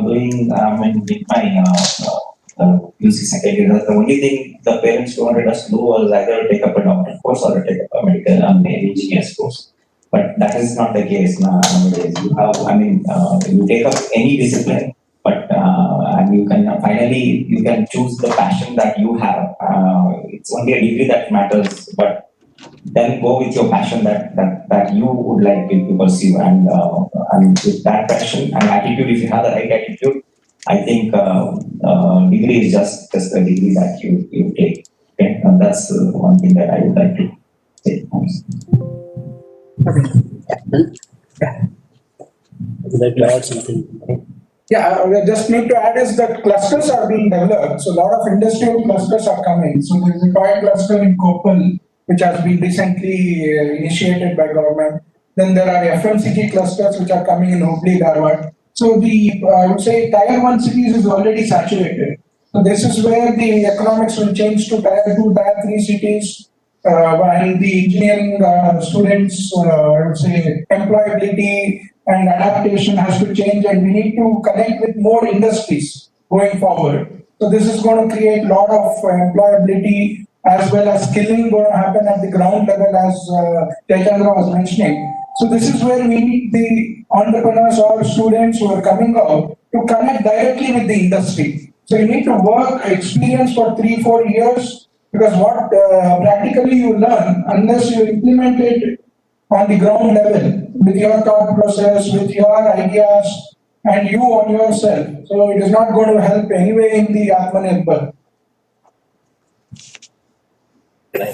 doing with my UC second year, the only thing the parents wanted us to do was either take up a doctor course or take up a medical and engineer's course. But that is not the case nowadays. You have, you take up any discipline, but and you can finally you can choose the passion that you have. It's only a degree that matters, but then go with your passion that you would like to pursue, and with that passion and attitude, if you have the right attitude, I think degree is just a degree that you take. Okay, and that's one thing that I would like to say. Would like to add something? Yeah, I just need to add is that clusters are being developed. So a lot of industrial clusters are coming. So there is a toy cluster in Koppal, which has been recently initiated by government. Then there are FMCG clusters which are coming in Hubli, Dharwad. So I would say Tier 1 cities is already saturated. So this is where the economics will change to Tier 2, Tier 3 cities. And the engineering students, I would say, employability and adaptation has to change, and we need to connect with more industries going forward. So this is going to create a lot of employability as well as skilling going to happen at the ground level, as Jayachandra was mentioning. So this is where we need the entrepreneurs or students who are coming out to connect directly with the industry. So you need to work experience for 3-4 years. Because what practically you learn, unless you implement it on the ground level with your thought process, with your ideas, and you on yourself, so it is not going to help anyway in the Atmanirbhar.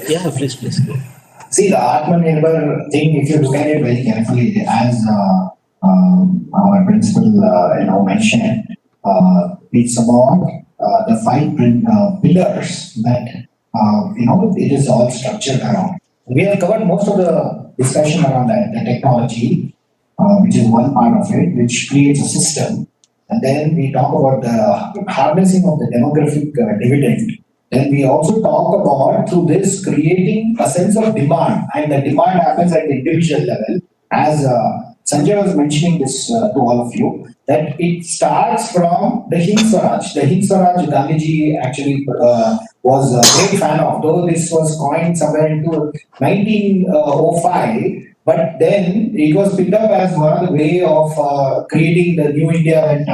Yeah, please. See, the Atmanirbhar thing, if you look at it very carefully, as our principal mentioned, it's about the 5 pillars that it is all structured around. We have covered most of the discussion around that, the technology, which is one part of it, which creates a system. And then we talk about the harnessing of the demographic dividend. Then we also talk about, through this, creating a sense of demand. And the demand happens at the individual level. As Sanjay was mentioning this to all of you, that it starts from the Hind Swaraj. The Hind Swaraj Gandhiji actually was a great fan of, though this was coined somewhere into 1905, but then it was picked up as one of the way of creating the new India and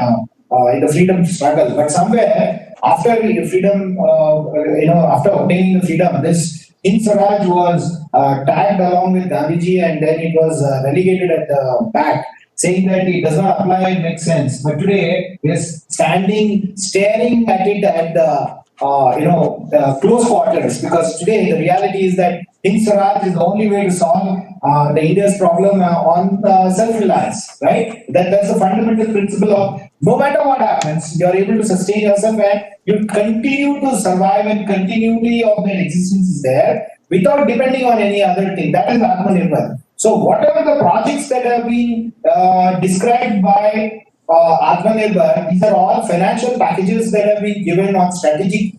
in the freedom struggle. But somewhere after freedom, after obtaining the freedom, this Hind Swaraj was tagged along with Gandhiji, and then it was relegated at the back, saying that it does not apply, it makes sense. But today, we are staring at it at the close quarters, because today the reality is that Hind Swaraj is the only way to solve the India's problem on self-reliance, right? That's the fundamental principle of no matter what happens, you are able to sustain yourself and you continue to survive and continuity of their existence is there without depending on any other thing. That is Atmanirbhar. So whatever the projects that have been described by Atmanirbhar, these are all financial packages that have been given on strategic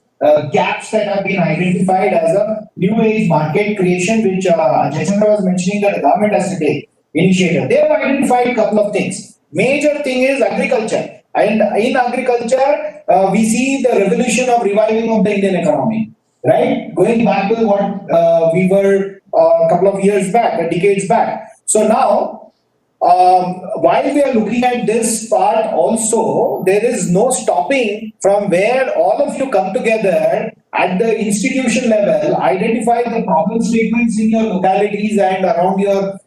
gaps that have been identified as a new age market creation, which Jayachandra was mentioning that the government has to take initiative. They have identified a couple of things. Major thing is agriculture. And in agriculture, we see the revolution of reviving of the Indian economy, right? Going back to what we were a couple of years back, decades back. So now, while we are looking at this part also, there is no stopping from where all of you come together at the institution level, identify the problem statements in your localities and around your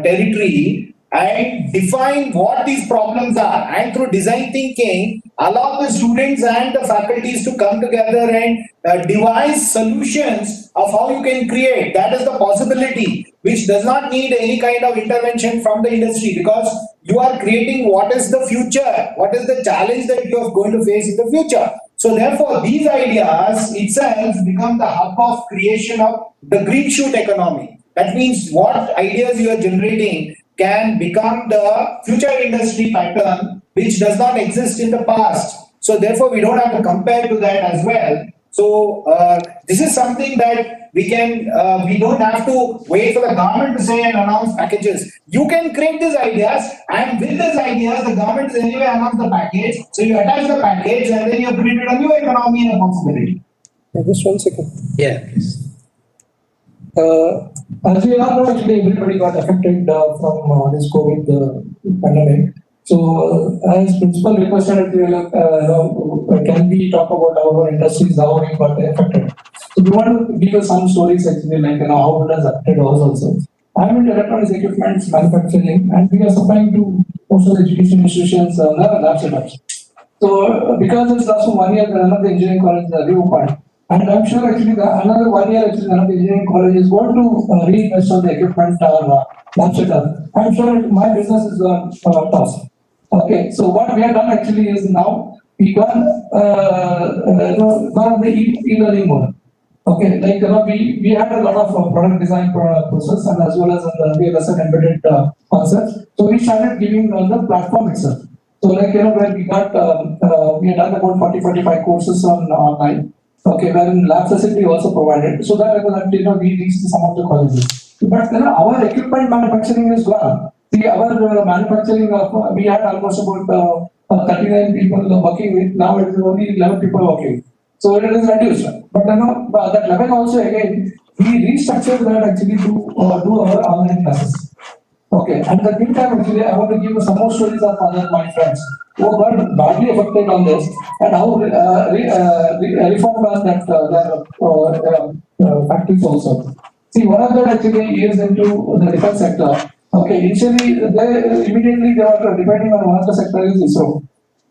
territory, and define what these problems are, and through design thinking allow the students and the faculties to come together and devise solutions of how you can create. That is the possibility, which does not need any kind of intervention from the industry, because you are creating what is the future, what is the challenge that you are going to face in the future. So therefore these ideas itself become the hub of creation of the green shoot economy. That means what ideas you are generating can become the future industry pattern, which does not exist in the past. So therefore, we don't have to compare to that as well. So this is something that we can, we don't have to wait for the government to say and announce packages. You can create these ideas, and with these ideas, the government is anyway announced the package. So you attach the package, and then you have created a new economy and a possibility. Just 1 second. Yeah, please. As we all know, actually, everybody got affected from this COVID pandemic. So, as principal requested, can we talk about our industries, how we got affected? So, we want to give us some stories actually, like how it has affected us also. I'm in electronics equipment manufacturing, and we are supplying to most of the education institutions, lab setups. So, because it's last 1 year, another engineering college reopened. And I'm sure actually another 1 year actually another engineering college is going to reinvest on the equipment or lab setup. I'm sure my business is tough. Okay, so what we have done actually is now we gone on the e-learning mode. Okay, like we had a lot of product design process and as well as the VLSI embedded concepts. So we started giving on the platform itself. So like where we got we had done about 40-45 courses on online. Okay, wherein lab facility also provided, so that we reached some of the colleges. But our equipment manufacturing is gone. See, our manufacturing, we had almost about 39 people working with. Now it is only 11 people working. So it is reduced. But that 11 also again, we restructured that actually to do our online classes. Okay, and the meantime actually I want to give you some more stories of other my friends who got badly affected on this and how reformed on that their factories also. See, one of them actually is into the defense sector. Okay, initially immediately they were depending on one of the sector is ISRO.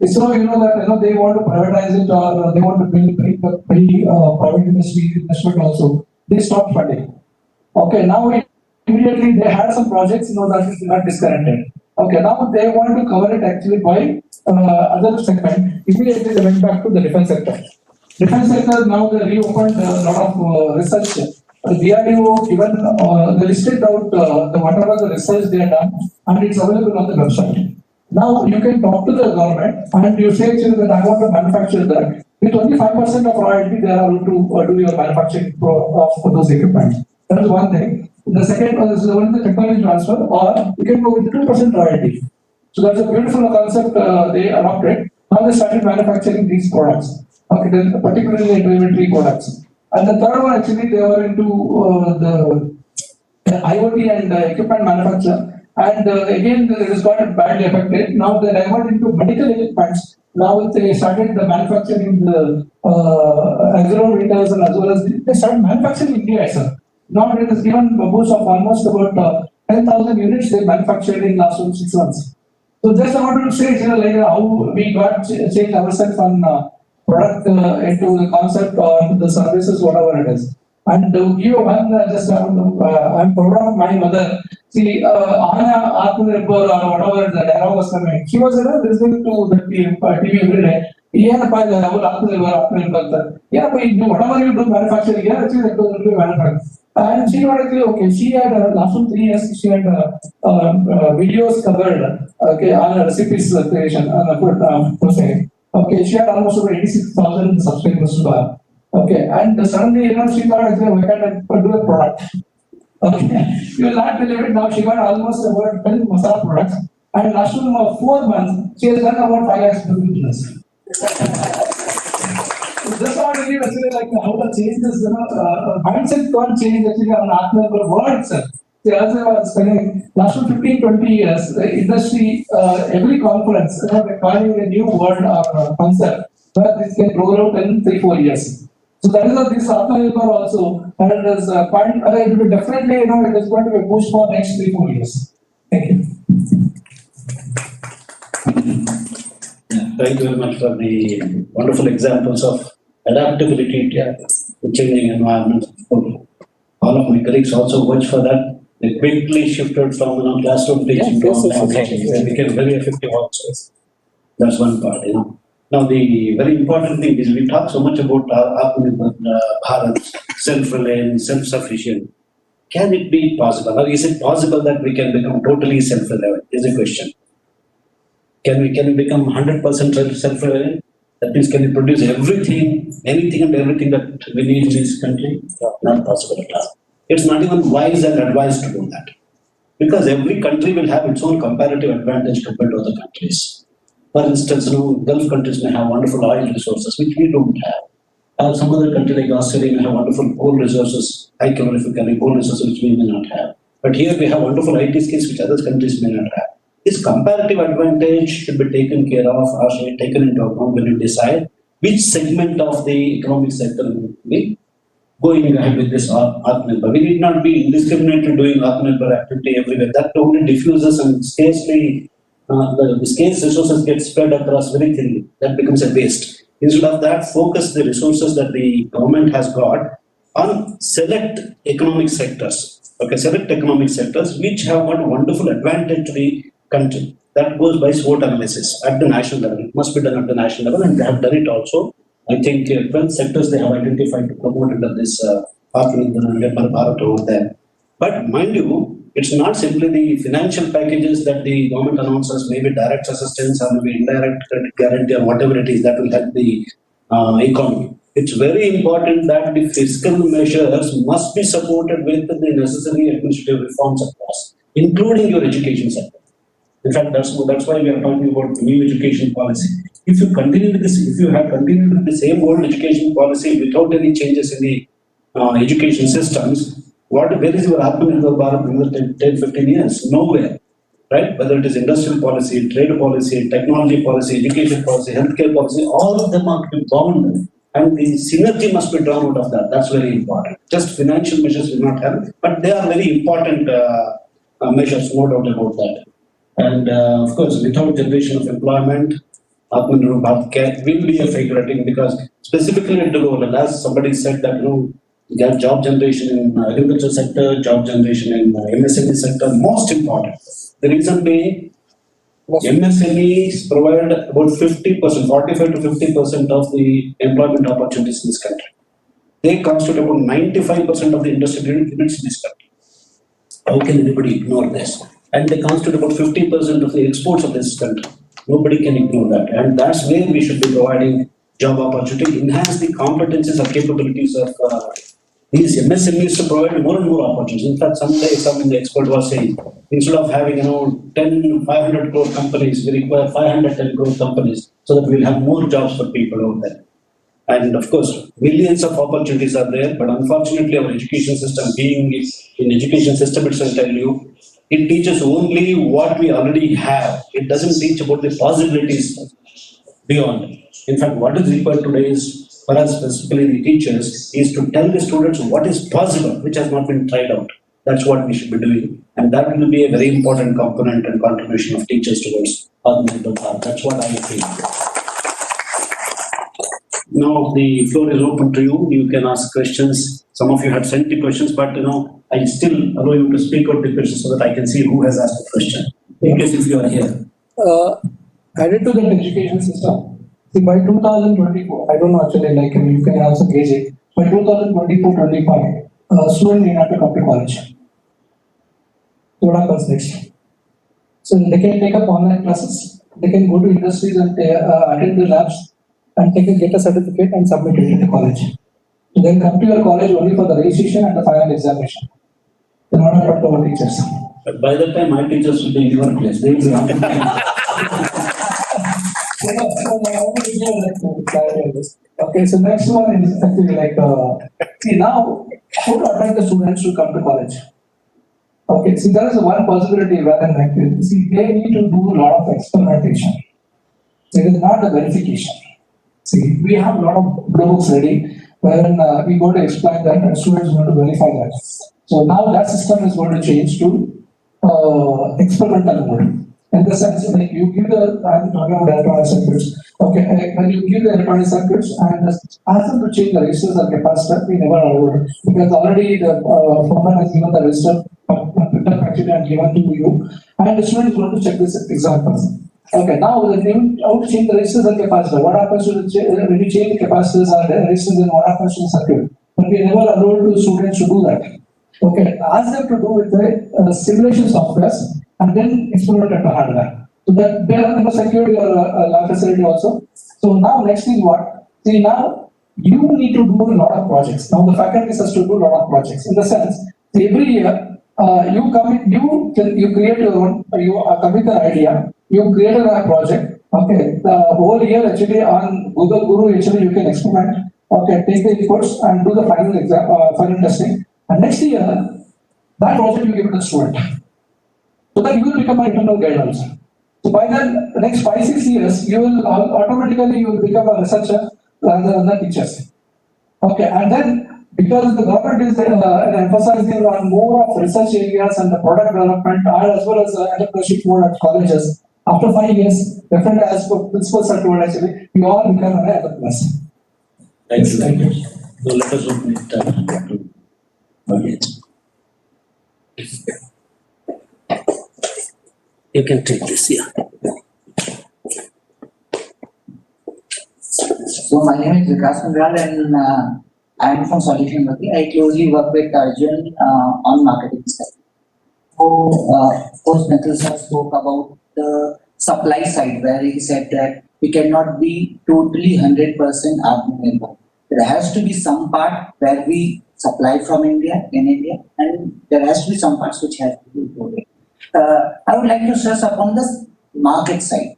ISRO, that they want to privatize it or they want to bring private industry investment also. They stopped funding. Okay, now immediately they had some projects, that is not disconnected. Okay, now they want to cover it actually by other segment. Immediately they went back to the defense sector. Defense sector now they reopened a lot of research. DRDO given they listed out whatever the research they have done, and it's available on the website. Now you can talk to the government and you say actually that I want to manufacture that. With only 5% of royalty, they are able to do your manufacturing of those equipment. That is one thing. The second one is the technology transfer, or you can go with 2% royalty. So that's a beautiful concept they adopted. Now they started manufacturing these products. Okay, then particularly telemetry products. And the third one actually they were into the IoT and equipment manufacture. And again, it has got badly affected. Now they diverted into medical equipments. Now they started the manufacturing the accelerometers and as well as they started manufacturing in India itself. Now it has given a boost of almost about 10,000 units they manufactured in last 6 months. So just I wanted to say how we got changed ourselves on product into the concept or the services, whatever it is. And to give you one, I'm proud of my mother. See, Anna Atmanirbhar or whatever the dialogue was coming, she was listening to the TV every day. Yeah, by the Atmanirbhar. Yeah, but whatever you do manufacturing, yeah, actually that goes into manufacturing. And she was actually okay. She had last 3 years, she had videos covered, okay, on recipes creation on the food. Okay, she had almost over 86,000 subscribers to her. Okay, and suddenly, she thought, actually, why can't I do a product? Okay, you will not believe it. Now she got almost about 10 masala products, and last 4 months, she has done about 5 lakhs of business. Just want to give actually like how to change this, mindset can't change actually on Atmanirbhar word itself. See, as I was saying, last 15, 20 years, the industry, every conference, they're calling a new word or concept, where this can roll out in 3-4 years. So that is what this Atmanirbhar also, and it is it will definitely, it is going to be pushed for next 3-4 years. Thank you. Thank you very much for the wonderful examples of adaptability to changing environment. All of my colleagues also watch for that. They quickly shifted from classroom teaching to online teaching. They became very effective also. That's one part, Now the very important thing is we talk so much about Atmanirbhar, Bharat, self-reliant, self-sufficient. Can it be possible? Or is it possible that we can become totally self-reliant? Is the question. Can we become 100% self-reliant? That means, can we produce everything, anything and everything that we need in this country? Not possible at all. It's not even wise and advised to do that. Because every country will have its own comparative advantage compared to other countries. For instance, Gulf countries may have wonderful oil resources, which we don't have. Some other country like Australia may have wonderful coal resources, high calorific coal resources, which we may not have. But here we have wonderful IT skills, which other countries may not have. This comparative advantage should be taken care of or should be taken into account when you decide which segment of the economic sector will be going ahead with this Atmanirbhar. We need not be indiscriminately doing Atmanirbhar activity everywhere. That only diffuses and scarcely, the scarce resources get spread across very thinly. That becomes a waste. Instead of that, focus the resources that the government has got on select economic sectors. Okay, select economic sectors which have got a wonderful advantage to the country. That goes by SWOT analysis at the national level. It must be done at the national level, and they have done it also. I think 12 sectors they have identified to promote under this Atmanirbhar Bharat over there. But mind you, it's not simply the financial packages that the government announces, maybe direct assistance or maybe indirect credit guarantee or whatever it is that will help the economy. It's very important that the fiscal measures must be supported with the necessary administrative reforms across, including your education sector. In fact, that's why we are talking about new education policy. If you continue with this, if you have continued with the same old education policy without any changes in the education systems, where is your Atmanirbhar Bharat in 10-15 years? Nowhere, right? Whether it is industrial policy, trade policy, technology policy, education policy, healthcare policy, all of them are to be bound, and the synergy must be drawn out of that. That's very important. Just financial measures will not help, but they are very important measures, no doubt about that. And of course, without generation of employment, Atmanirbhar Bharat will be a failure, because specifically at the role, as somebody said that you have job generation in agriculture sector, job generation in MSME sector, most important. The reason being, MSMEs provide about 50%, 45 to 50% of the employment opportunities in this country. They constitute about 95% of the industrial units in this country. How can anybody ignore this? And they constitute about 50% of the exports of this country. Nobody can ignore that. And that's where we should be providing job opportunity, enhance the competencies and capabilities of these MSMEs to provide more and more opportunities. In fact, some in the expert was saying, instead of having 500 crore companies, we require 510 crore companies so that we'll have more jobs for people out there. And of course, millions of opportunities are there, but unfortunately our education system, being in education system itself, tell you, it teaches only what we already have. It doesn't teach about the possibilities beyond. In fact, what is required today is, for us specifically the teachers, is to tell the students what is possible, which has not been tried out. That's what we should be doing. And that will be a very important component and contribution of teachers towards Atmanirbhar Bharat. That's what I feel. now the floor is open to you. You can ask questions. Some of you had sent the questions, but I still allow you to speak out the questions so that I can see who has asked the question. In case if you are here. Added to that education system, see by 2024, I don't know actually, like you can also gauge it, by 2024-25, students need not to come to college. So what happens next? So they can take up online classes, they can go to industries and attend the labs and get a certificate and submit it to the college. So then come to your college only for the registration and the final examination. They not talk to our teachers. But by the time my teachers will be in your place, they will be Okay, so next one is actually like, see now, how to attract the students to come to college? Okay, see there is one possibility where like, see they need to do a lot of experimentation. It is not a verification. See, we have a lot of books ready wherein we go to explain that and students want to verify that. So now that system is going to change to experimental mode. In the sense, like you give the, I'm talking about electronic circuits. Okay, when you give the electronic circuits and ask them to change the resistors and capacitor, we never allowed because already the foreman has given the resistor, actually and given to you, and the student is going to check this example. Okay, now how to change the resistors and capacitor? What happens to when you change the capacitors and resistors, and what happens to the circuit? But we never allowed the students to do that. Okay, ask them to do with the simulation software and then experiment at the hardware. So that they are secure your lab facility also. So now next is what? See now you need to do a lot of projects. Now the faculty has to do a lot of projects. In the sense, every year you create your own, you commit an idea, you create a project. Okay, the whole year actually on Google Guru actually you can experiment. Okay, take the inputs and do the final exam, final testing. And next year, that project you give it to the student. So that you will become an internal guide also. So by the next 5-6 years, you will automatically you will become a researcher rather than the teachers. Okay, and then because the government is emphasizing on more of research areas and the product development as well as entrepreneurship more at colleges, after 5 years, definitely as principals are told actually, you all become an entrepreneurs. Thank you. Thank you. So let us open it again. You can take this, yeah. So my name is Atmanirbhar and I am from Solution Mati. I closely work with Arjun on marketing side. So first Nikhil sir spoke about the supply side where he said that we cannot be totally 100% Atmanirbhar. There has to be some part where we supply from India, in India, and there has to be some parts which have to be imported. I would like to stress upon the market side.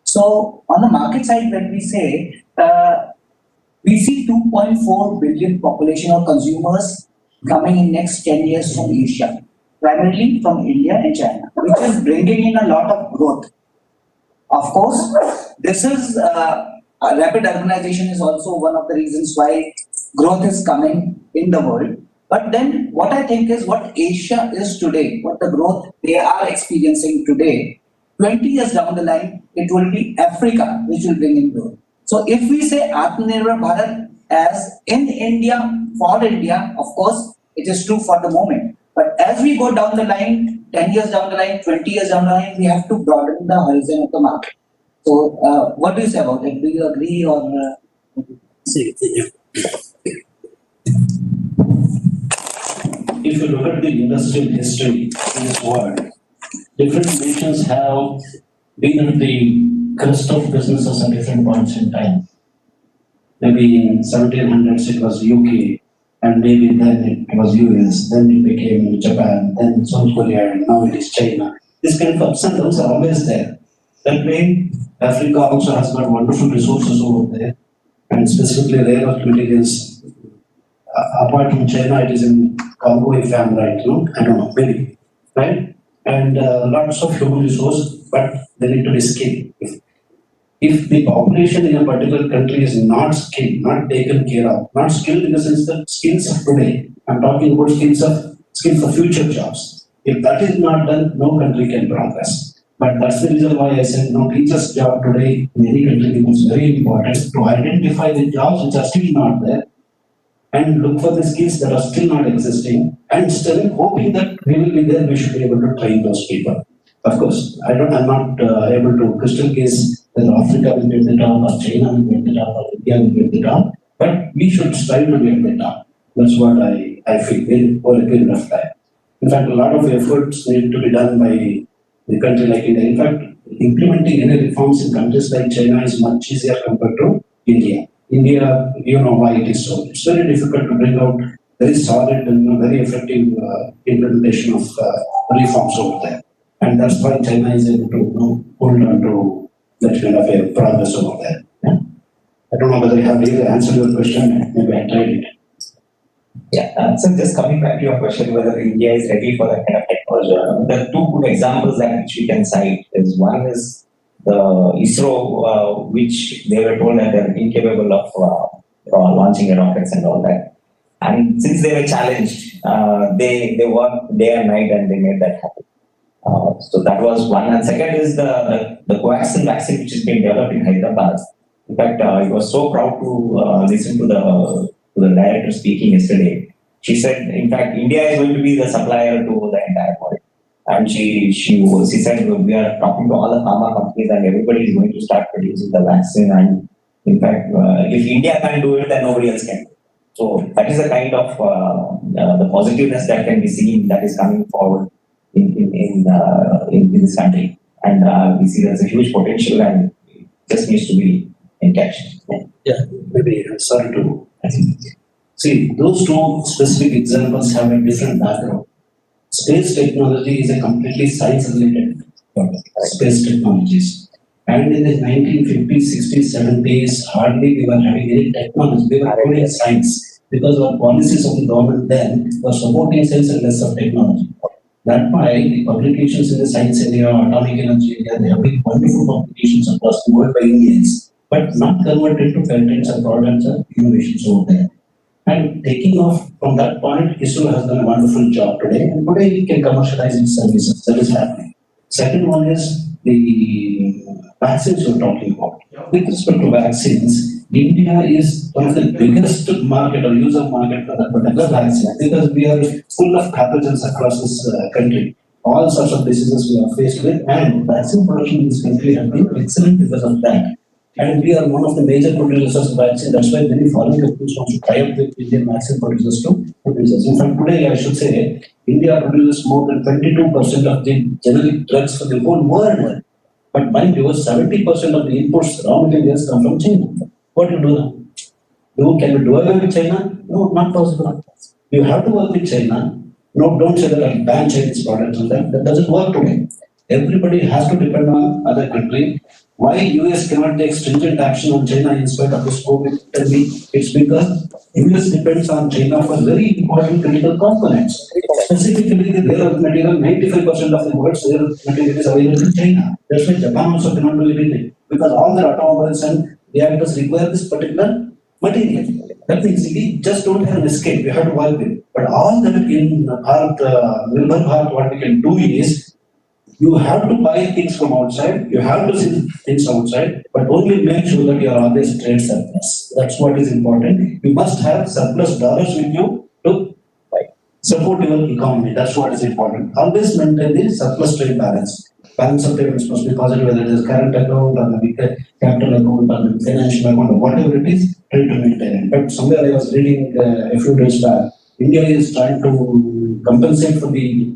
So on the market side, when we say, we see 2.4 billion population of consumers coming in next 10 years from Asia, primarily from India and China, which is bringing in a lot of growth. Of course, this is rapid urbanization is also one of the reasons why growth is coming in the world. But then what I think is what Asia is today, what the growth they are experiencing today, 20 years down the line, it will be Africa which will bring in growth. So if we say Atmanirbhar Bharat as in India, for India, of course, it is true for the moment. But as we go down the line, 10 years down the line, 20 years down the line, we have to broaden the horizon of the market. So what do you say about it? Do you agree or? If you look at the industrial history in this world, different nations have been at the crest of businesses at different points in time. Maybe in 1700s it was UK, and maybe then it was US, then it became Japan, then South Korea, and now it is China. This kind of ups and downs are always there. That way, Africa also has got wonderful resources over there, and specifically rare earth materials. Apart from China, it is in Congo, if I'm right, I don't know, maybe, right? And lots of human resource, but they need to be skilled. If the population in a particular country is not skilled, not taken care of, not skilled in the sense that skills of today, I'm talking about skills for future jobs. If that is not done, no country can progress. But that's the reason why I said, no, teacher's job today in any country becomes very important to identify the jobs which are still not there and look for the skills that are still not existing and still hoping that we will be there, we should be able to train those people. Of course, I'm not able to crystal case whether Africa will get the job or China will get the job or India will get the job, but we should strive to get the job. That's what I feel over a period of time. In fact, a lot of efforts need to be done by the country like India. In fact, implementing any reforms in countries like China is much easier compared to India. India, you know why it is so. It's very difficult to bring out very solid and very effective implementation of reforms over there. And that's why China is able to hold on to that kind of a progress over there. Yeah? I don't know whether I have really answered your question. Maybe I tried it. Yeah, so just coming back to your question whether India is ready for that kind of technology, there are two good examples that which we can cite. One is the ISRO, which they were told that they're incapable of launching rockets and all that. And since they were challenged, they worked day and night and they made that happen. So that was one. And second is the coaxium vaccine which is being developed in Hyderabad. In fact, I was so proud to listen to the director speaking yesterday. She said, in fact, India is going to be the supplier to the entire world. And she said, we are talking to all the pharma companies and everybody is going to start producing the vaccine. And in fact, if India can do it, then nobody else can. So that is the kind of the positiveness that can be seen that is coming forward in this country. And we see there's a huge potential and it just needs to be encashed. Yeah, maybe sorry to. See, those two specific examples have a different background. Space technology is a completely science-related space technologies. And in the 1950s, 60s, 70s, hardly we were having any technology. We were doing science because our policies of the government then were supporting science and less of technology. That's why the publications in the science area, atomic energy area, they have been wonderful publications across the world by Indians, but not converted to patents and products and innovations over there. And taking off from that point, ISRO has done a wonderful job today, and today we can commercialize its services. That is happening. Second one is the vaccines you're talking about. With respect to vaccines, India is one of the biggest market or user market for that particular vaccine because we are full of pathogens across this country. All sorts of diseases we are faced with, and vaccine production in this country has been excellent because of that. And we are one of the major producers of vaccine. That's why many foreign countries want to tie up with Indian vaccine producers to producers. In fact, today I should say India produces more than 22% of the generic drugs for the whole world. But mind you, 70% of the imports, raw materials come from China. What do you do now? Can you do away with China? No, not possible. You have to work with China. No, don't say that I'll ban Chinese products and that doesn't work today. Everybody has to depend on other country. Why US cannot take stringent action on China in spite of this COVID? It's because US depends on China for very important critical components. Specifically, the rare earth material, 95% of the world's rare earth material is available in China. That's why Japan also cannot do anything. Because all their automobiles and reactors require this particular material. That means we just don't have an escape. We have to work with it. But all that in Bharat, what we can do is, you have to buy things from outside, you have to see things outside, but only make sure that you are always trade surplus. That's what is important. You must have surplus dollars with you to support your economy. That's what is important. Always maintain the surplus trade balance. Balance of payments must be positive, whether it is current account or the capital account or the financial account or whatever it is, try to maintain it. But somewhere I was reading a few days back, India is trying to compensate for the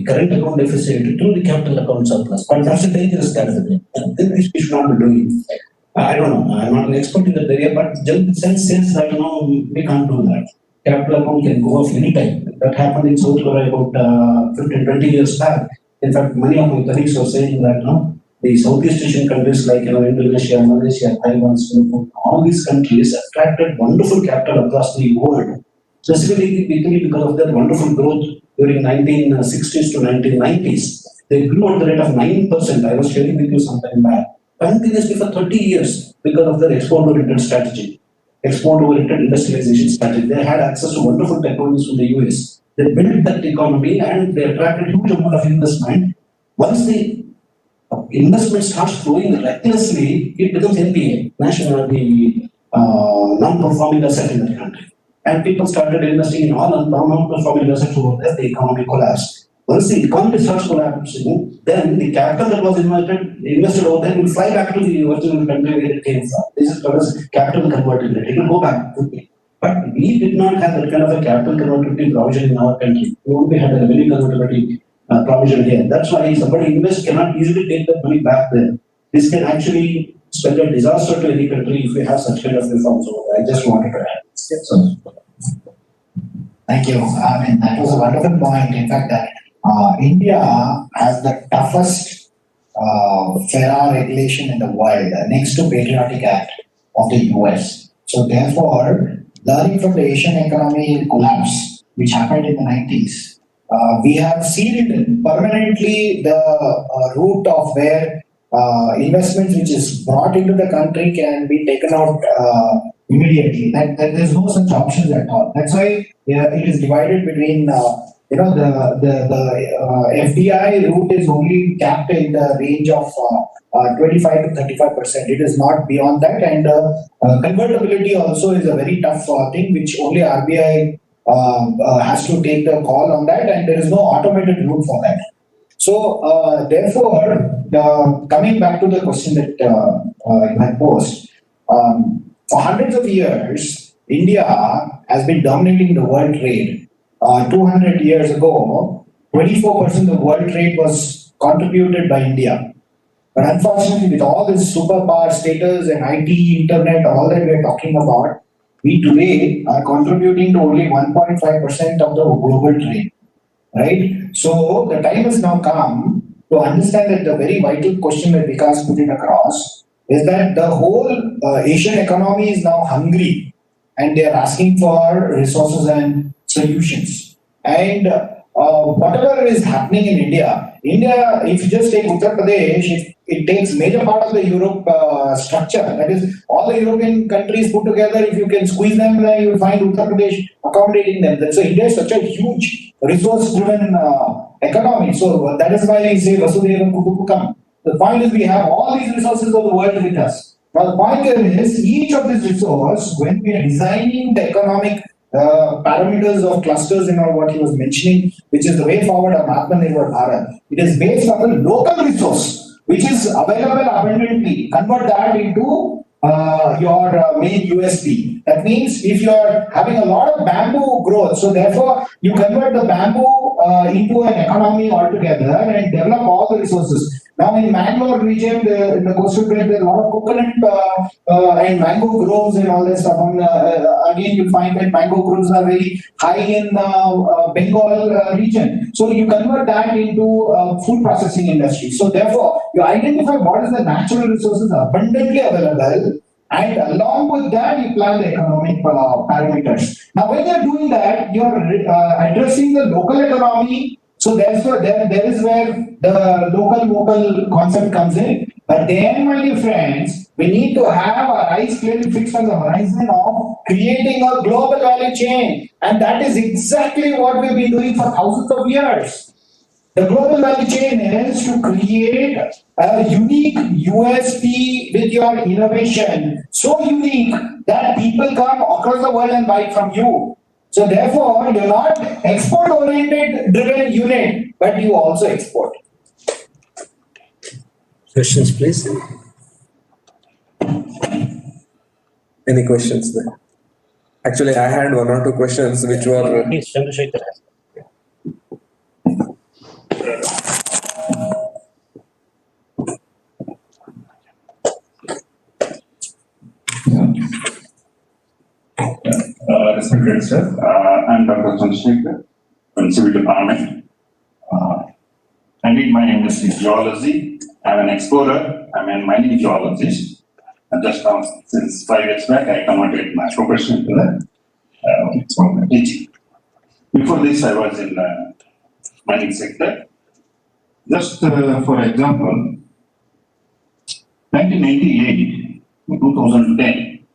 current account deficit through the capital account surplus. But that's a dangerous strategy. Then we should not be doing. I don't know. I'm not an expert in that area, but general sense says that we can't do that. Capital account can go off anytime. That happened in South Korea about 15, 20 years back. In fact, many of my colleagues were saying that the Southeast Asian countries like Indonesia, Malaysia, Taiwan, Singapore, all these countries attracted wonderful capital across the world. Specifically because of their wonderful growth during 1960s to 1990s. They grew at the rate of 9%. I was sharing with you some time back. Continuously for 30 years because of their export-oriented strategy, export-oriented industrialization strategy. They had access to wonderful technologies from the US. They built that economy and they attracted huge amount of investment. Once the investment starts flowing recklessly, it becomes NPA, national non-performing asset in the country. And people started investing in all non-performing assets over there, the economy collapsed. Once the economy starts collapsing, then the capital that was invested over there will fly back to the original country where it came from. This is called as capital convertibility. It will go back quickly. But we did not have that kind of a capital convertibility provision in our country. We only had a revenue convertibility provision here. That's why somebody invest cannot easily take the money back there. This can actually spell a disaster to any country if we have such kind of reforms over there. I just wanted to add. So, Thank you. I mean, that was a wonderful point. In fact, that India has the toughest FERA regulation in the world, next to Patriotic Act of the US. So therefore, learning from the Asian economy collapse, which happened in the 90s, we have sealed permanently the route of where investments which is brought into the country can be taken out immediately. That there's no such options at all. That's why it is divided between the FDI route is only capped in the range of 25 to 35%. It is not beyond that, and convertibility also is a very tough thing, which only RBI has to take the call on that, and there is no automated route for that. So therefore, coming back to the question that you had posed, for hundreds of years, India has been dominating the world trade. 200 years ago, 24% of world trade was contributed by India. But unfortunately, with all this superpower status and IT, internet, all that we are talking about, we today are contributing to only 1.5% of the global trade. Right? So the time has now come to understand that the very vital question that Vikas put it across is that the whole Asian economy is now hungry and they are asking for resources and solutions. And whatever is happening in India, if you just take Uttar Pradesh, it takes major part of the Europe structure. That is, all the European countries put together, if you can squeeze them, then you will find Uttar Pradesh accommodating them. So India is such a huge resource-driven economy. So that is why we say Vasudhaivam Kutumbakam. The point is we have all these resources of the world with us. Now the point here is each of these resources, when we are designing the economic parameters of clusters and all what he was mentioning, which is the way forward of Atmanirbhar Bharat, it is based on the local resource, which is available abundantly. Convert that into your main USP. That means if you are having a lot of bamboo growth, so therefore you convert the bamboo into an economy altogether and develop all the resources. Now in Mangalore region, in the coastal belt, there are a lot of coconut and mango groves and all that stuff. Again, you find that mango groves are very high in Bengal region. So you convert that into food processing industry. So therefore, you identify what is the natural resources abundantly available, and along with that, you plan the economic parameters. Now, when you're doing that, you're addressing the local economy. So therefore, there is where the local concept comes in. But then, my dear friends, we need to have our eyes clearly fixed on the horizon of creating a global value chain. And that is exactly what we've been doing for thousands of years. The global value chain is to create a unique USP with your innovation. So unique that people come across the world and buy from you. So therefore, you're not export-oriented driven unit, but you also export. Questions, please. Any questions there? Actually, I had one or two questions which were. Please, Chandrasekhar. Respected sir, I'm Dr. Chandrasekhar from Civil Department. I did my MSc in geology. I'm an explorer. I'm a mining geologist. And just now, since 5 years back, I converted my profession to the teaching. Before this, I was in the mining sector. Just for example, 1998 to 2010,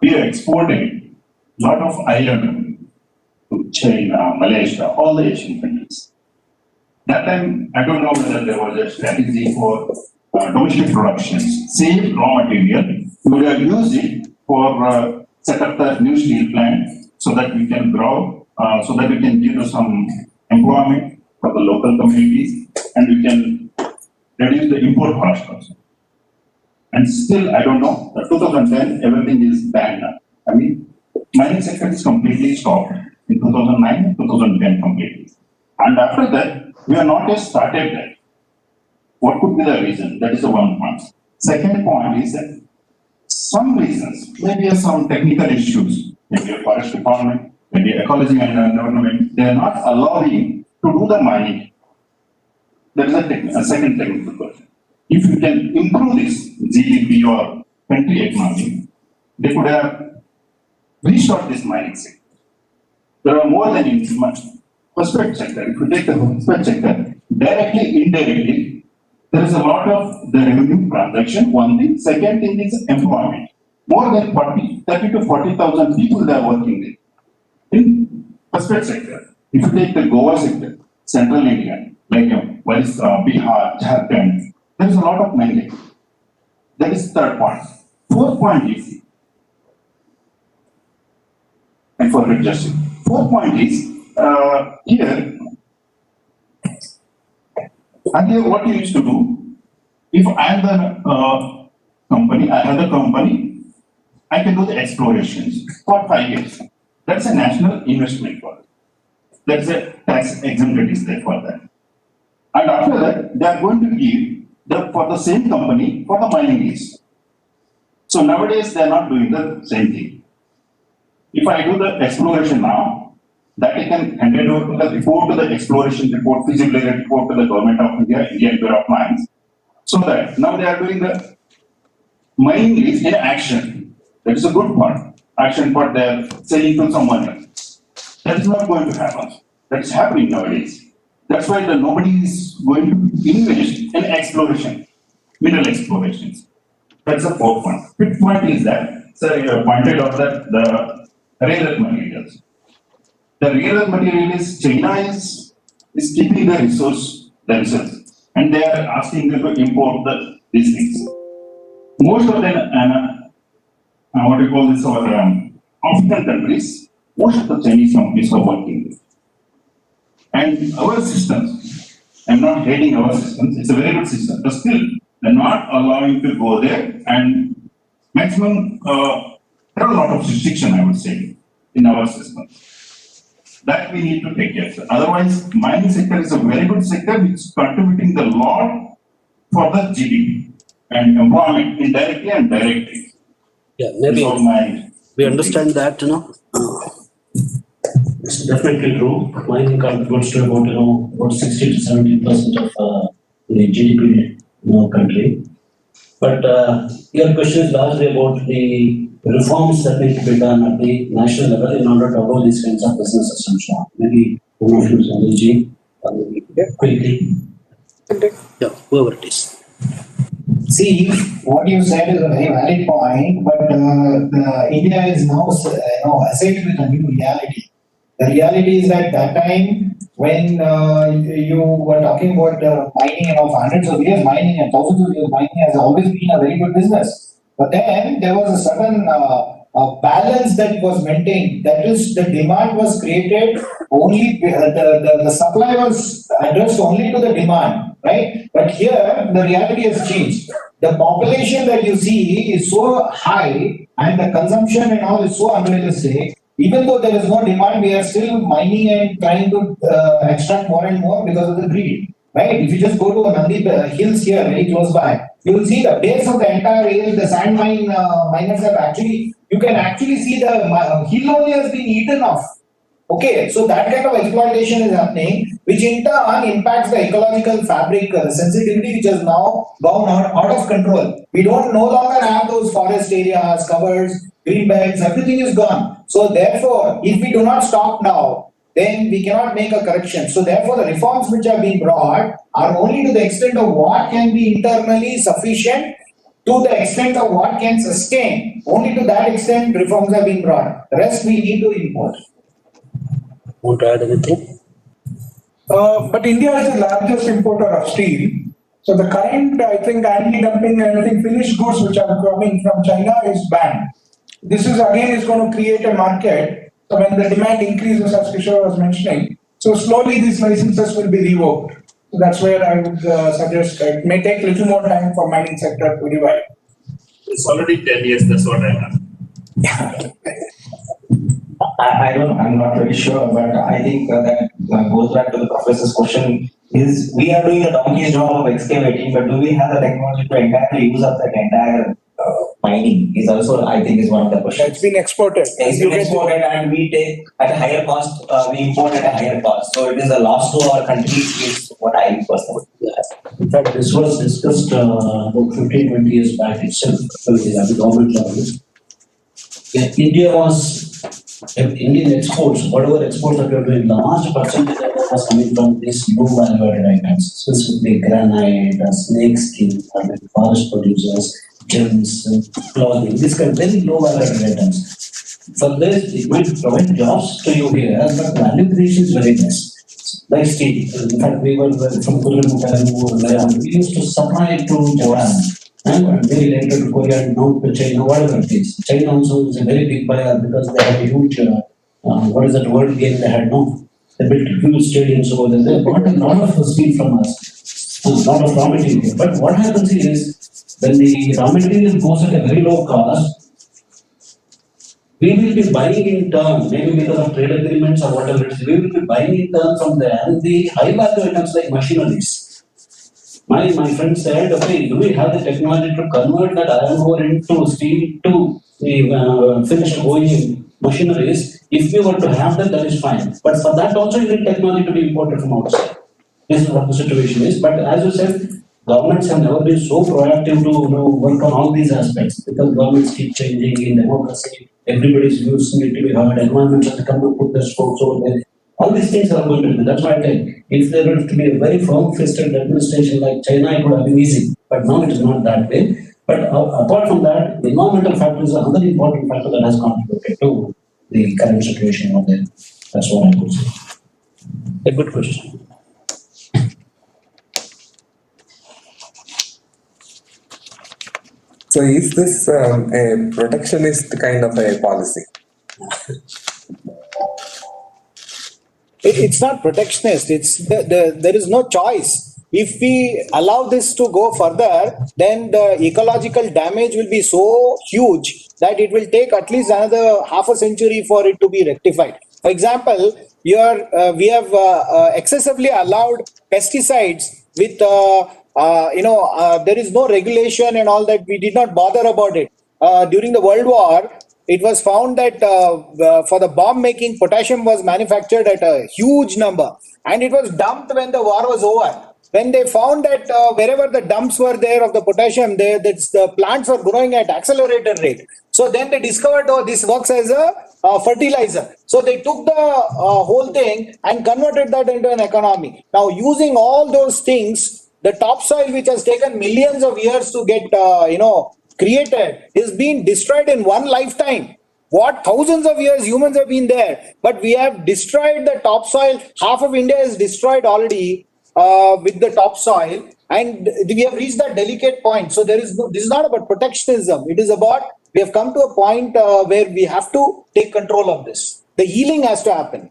we exported a lot of iron to China, Malaysia, all the Asian countries. That time, I don't know whether there was a strategy for domestic productions. Same raw material, we would have used it for set up the new steel plant so that we can grow, so that we can give some employment for the local communities and we can reduce the import cost also. And still, I don't know, 2010, everything is banned now. I mean, mining sector is completely stopped in 2009, 2010 completely. And after that, we are not yet started that. What could be the reason? That is the one point. Second point is that some reasons, maybe some technical issues, maybe a forest department, maybe ecology and environment, they are not allowing to do the mining. That is a second technical question. If you can improve this GDP or country economy, they could have restored this mining sector. There are more than much. Prospect sector, if you take the prospect sector, directly, indirectly, there is a lot of the revenue transaction, one thing. Second thing is employment. More than 30 to 40,000 people they are working in prospect sector. If you take the Goa sector, Central India, like what is Bihar, Jharkhand, there is a lot of mining. That is third point. Fourth point is, and for adjusting. Fourth point is, here, earlier what you used to do, if I am the company, I have the company, I can do the explorations for 5 years. That's a national investment for it. That's a tax exempt is there for that. And after that, they are going to give for the same company for the mining lease. So nowadays, they are not doing the same thing. If I do the exploration now, that I can hand it over to the report, to the exploration report, feasibility report to the government of India, Indian Bureau of Mines. So that now they are doing the mining lease in action. That is a good part. Action part they are selling to someone else. That is not going to happen. That is happening nowadays. That's why nobody is going to invest in exploration, mineral explorations. That's the fourth point. Fifth point is that, sir, you have pointed out that the rare earth materials. The rare earth material is China is keeping the resource themselves, and they are asking them to import these things. Most of them, what do you call this, our African countries, most of the Chinese companies are working with. And our systems, I'm not hating our systems, it's a very good system, but still, they're not allowing to go there, and maximum, there are a lot of restriction, I would say, in our system. That we need to take care of. Otherwise, mining sector is a very good sector which is contributing a lot for the GDP and employment indirectly and directly. Yeah, maybe we understand that, It's definitely true. Mining contributes to about 60 to 70% of the GDP in our country. But your question is largely about the reforms that need to be done at the national level in order to avoid these kinds of business systems. Maybe one of you, Sanjay, quickly. Yeah, whoever it is. See, what you said is a very valid point, but India is now assayed with a new reality. The reality is that time when you were talking about mining for hundreds of years, mining and thousands of years, mining has always been a very good business. But then there was a certain balance that was maintained. That is, the demand was created only, the supply was addressed only to the demand, right? But here, the reality has changed. The population that you see is so high and the consumption and all is so unrealistic. Even though there is no demand, we are still mining and trying to extract more and more because of the greed, right? If you just go to Nandi Hills here, very close by, you will see the base of the entire hill, the sand miners have actually, you can actually see the hill only has been eaten off. Okay, so that kind of exploitation is happening, which in turn impacts the ecological fabric, the sensitivity which has now gone out of control. We don't no longer have those forest areas, covers, green belts, everything is gone. So therefore, if we do not stop now, then we cannot make a correction. So therefore, the reforms which have been brought are only to the extent of what can be internally sufficient, to the extent of what can sustain. Only to that extent reforms have been brought. The rest we need to import. Want to add anything? But India is the largest importer of steel. So the current, I think, anti-dumping and I think finished goods which are coming from China is banned. This is again is going to create a market. So when the demand increases, as Kishore was mentioning, so slowly these licenses will be revoked. So that's where I would suggest it may take a little more time for mining sector to revive. It's already 10 years, that's what I have. I'm not very sure, but I think that goes back to the professor's question. Is we are doing a donkey's job of excavating, but do we have the technology to entirely use up that entire mining? Is also, I think, is one of the questions. It's been exported. It's been exported, and we take at a higher cost. We import at a higher cost, so it is a loss to our country. Is what I personally. In fact, this was discussed about 15-20 years back itself with the government levels. India was Indian exports, whatever exports that we are doing, large percentage of it was coming from these low value-added items, specifically granite, snake skin, forest producers, gems, clothing, these kind of very low value-added items. For this, it might provide jobs to you here, but value creation is very less. Like steel. In fact, we were from Korea, we used to supply it to Japan. And very later to Korea and now to China, whatever it is. China also is a very big buyer because they have a huge, world game they had, no? They built huge stadiums over there. They bought a lot of steel from us, a lot of raw material. But what happens is, when the raw material goes at a very low cost, we will be buying in turn, maybe because of trade agreements or whatever it is, we will be buying in turn from them the high value items like machineries. My friend said, okay, do we have the technology to convert that iron ore into steel to the finished OEM machineries? If we were to have that, that is fine. But for that also, you need technology to be imported from outside. This is what the situation is. But as you said, governments have never been so proactive to work on all these aspects because governments keep changing in democracy. Everybody's views need to be heard. Environments have to come and put their spokes over there. All these things are going to be. That's why I tell. If there were to be a very firm-fisted administration like China, it would have been easy. But now it is not that way. But apart from that, the environmental factor is another important factor that has contributed to the current situation over there. That's what I would say. A good question. So is this a protectionist kind of a policy? It's not protectionist. It's there is no choice. If we allow this to go further, then the ecological damage will be so huge that it will take at least another half a century for it to be rectified. For example, we have excessively allowed pesticides with there is no regulation and all that. We did not bother about it. During the World War, it was found that for the bomb making, potassium was manufactured at a huge number and it was dumped when the war was over. When they found that wherever the dumps were there of the potassium, the plants were growing at accelerated rate. So then they discovered, oh, this works as a fertilizer. So they took the whole thing and converted that into an economy. Now using all those things, the topsoil which has taken millions of years to get, created is being destroyed in one lifetime. What thousands of years humans have been there, but we have destroyed the topsoil. Half of India is destroyed already with the topsoil, and we have reached that delicate point. So this is not about protectionism. It is about, we have come to a point where we have to take control of this. The healing has to happen.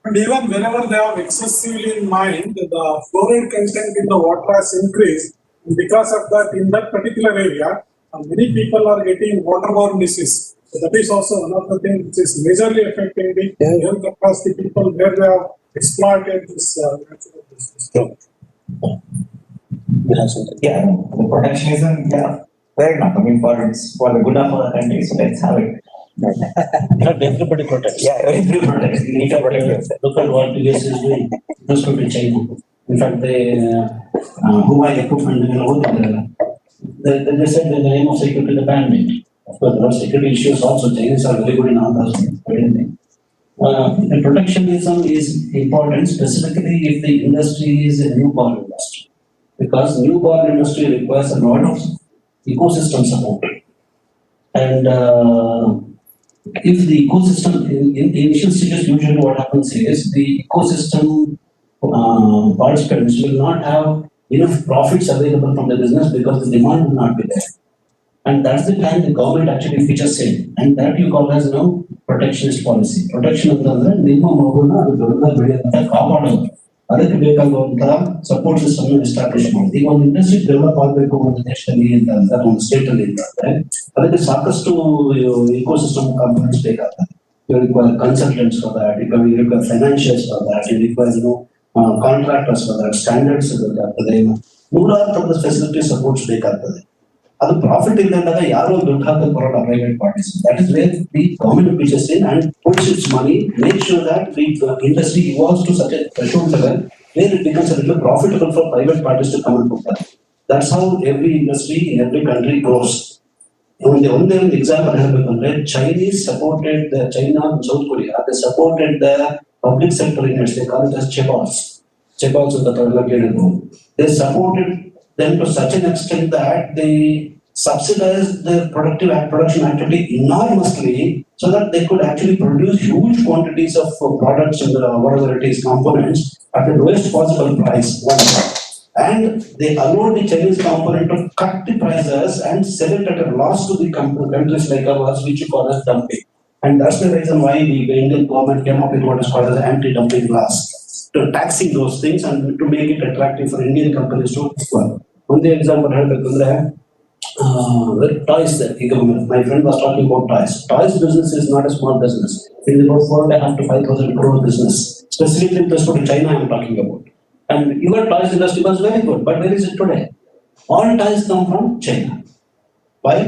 And even whenever they have excessively in mind, the fluoride content in the water has increased. And because of that, in that particular area, many people are getting waterborne disease. So that is also one of the things which is majorly affecting the health across the people where they have exploited this natural disease. Yeah, the protectionism, fair enough. I mean, for the good of our country, so let's have it. Not everybody protects. Yeah, everybody protects. You need to protect yourself. Look at what the US is doing. Let's go to China. In fact, who buy equipment, they said that the aim of security is the bandit. Of course, there are security issues also. Chinese are very good in all those things. The protectionism is important, specifically if the industry is a newborn industry. Because newborn industry requires a lot of ecosystem support. And if the ecosystem, in the initial stages, usually what happens is the ecosystem participants will not have enough profits available from the business because the demand will not be there. And that's the time the government actually features in. And that you call as protectionist policy. Protection ಅಂತಂದ್ರೆ ನಿಮ್ಮ ಮಗುನ ಅದು ದೊಡ್ಡದಾಗಿ ಬೆಳೆಯುವಂತ ಕಾಪಾಡೋದು. ಅದಕ್ಕೆ ಬೇಕಾಗುವಂತ support system establish ಮಾಡಿ. ಈಗ ಒಂದು ಇಂಡಸ್ಟ್ರಿ ಡೆವಲಪ್ ಆಗಬೇಕು ಒಂದು ದೇಶದಲ್ಲಿ ಅಂತ ಒಂದು ಸ್ಟೇಟ್ ಅಲ್ಲಿ ಅಂತಂದ್ರೆ ಅದಕ್ಕೆ ಸಾಕಷ್ಟು ಇಕೋಸಿಸ್ಟಮ್ ಕಾಂಪೊನೆಂಟ್ಸ್ ಬೇಕಾಗ್ತದೆ. You require consultants for that, you require financials for that, you require contractors for that, standards ಬೇಕಾಗ್ತದೆ, ನೂರಾರು ತರದ ಫೆಸಿಲಿಟಿ ಸಪೋರ್ಟ್ಸ್ ಬೇಕಾಗ್ತದೆ. ಅದು ಪ್ರಾಫಿಟ್ ಇಲ್ಲದಾಗ ಯಾರೋ ದುಡ್ಡು ಹಾಕಿ ಬರೋಲ್ಲ private parties. That is where the government pitches in and puts its money, make sure that the industry evolves to such a threshold level where it becomes a little profitable for private parties to come and put that. That's how every industry in every country grows. ಒಂದೇ ಒಂದು example ಹೇಳ್ಬೇಕಂದ್ರೆ Chinese supported the China and South Korea, they supported the public sector units, they call it as chaebols ಅಂತ ತರಲ್ಲ ಕೇಳಿದ್ರು. They supported them to such an extent that they subsidized their production activity enormously so that they could actually produce huge quantities of products and whatever it is components at the lowest possible price. And they allowed the Chinese component to cut the prices and sell it at a loss to the countries like ours, which you call as dumping. And that's the reason why the Indian government came up with what is called as anti-dumping laws, to taxing those things and to make it attractive for Indian companies to work. One example ಹೇಳ್ಬೇಕಂದ್ರೆ toys there. My friend was talking about toys. Toys business is not a small business. It is about 4.5 to 5,000 crore business. Specifically with respect to China, I am talking about. And your toys industry was very good, but where is it today? All toys come from China. Why?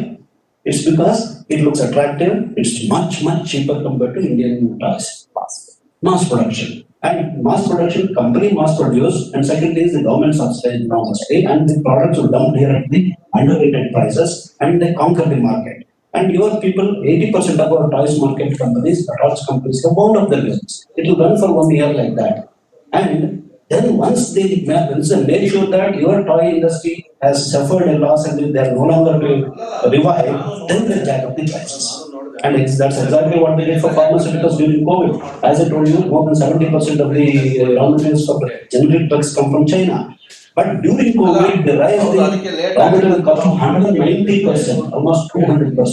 It's because it looks attractive. It's much cheaper compared to Indian toys. Mass production. And mass production, company mass produce, and secondly is the government subsidized enormously, and the products are dumped here at the underrated prices, and they conquer the market. And your people, 80% of our toys market companies, the toys companies, have wound up their business. It will run for 1 year like that. And then once they make sure that your toy industry has suffered a loss and they are no longer revive, then they jack up the prices. And that's exactly what they did for pharmaceuticals during COVID. As I told you, more than 70% of the raw materials for generic drugs come from China. But during COVID, they raised the raw material cost from 190%, almost 200%.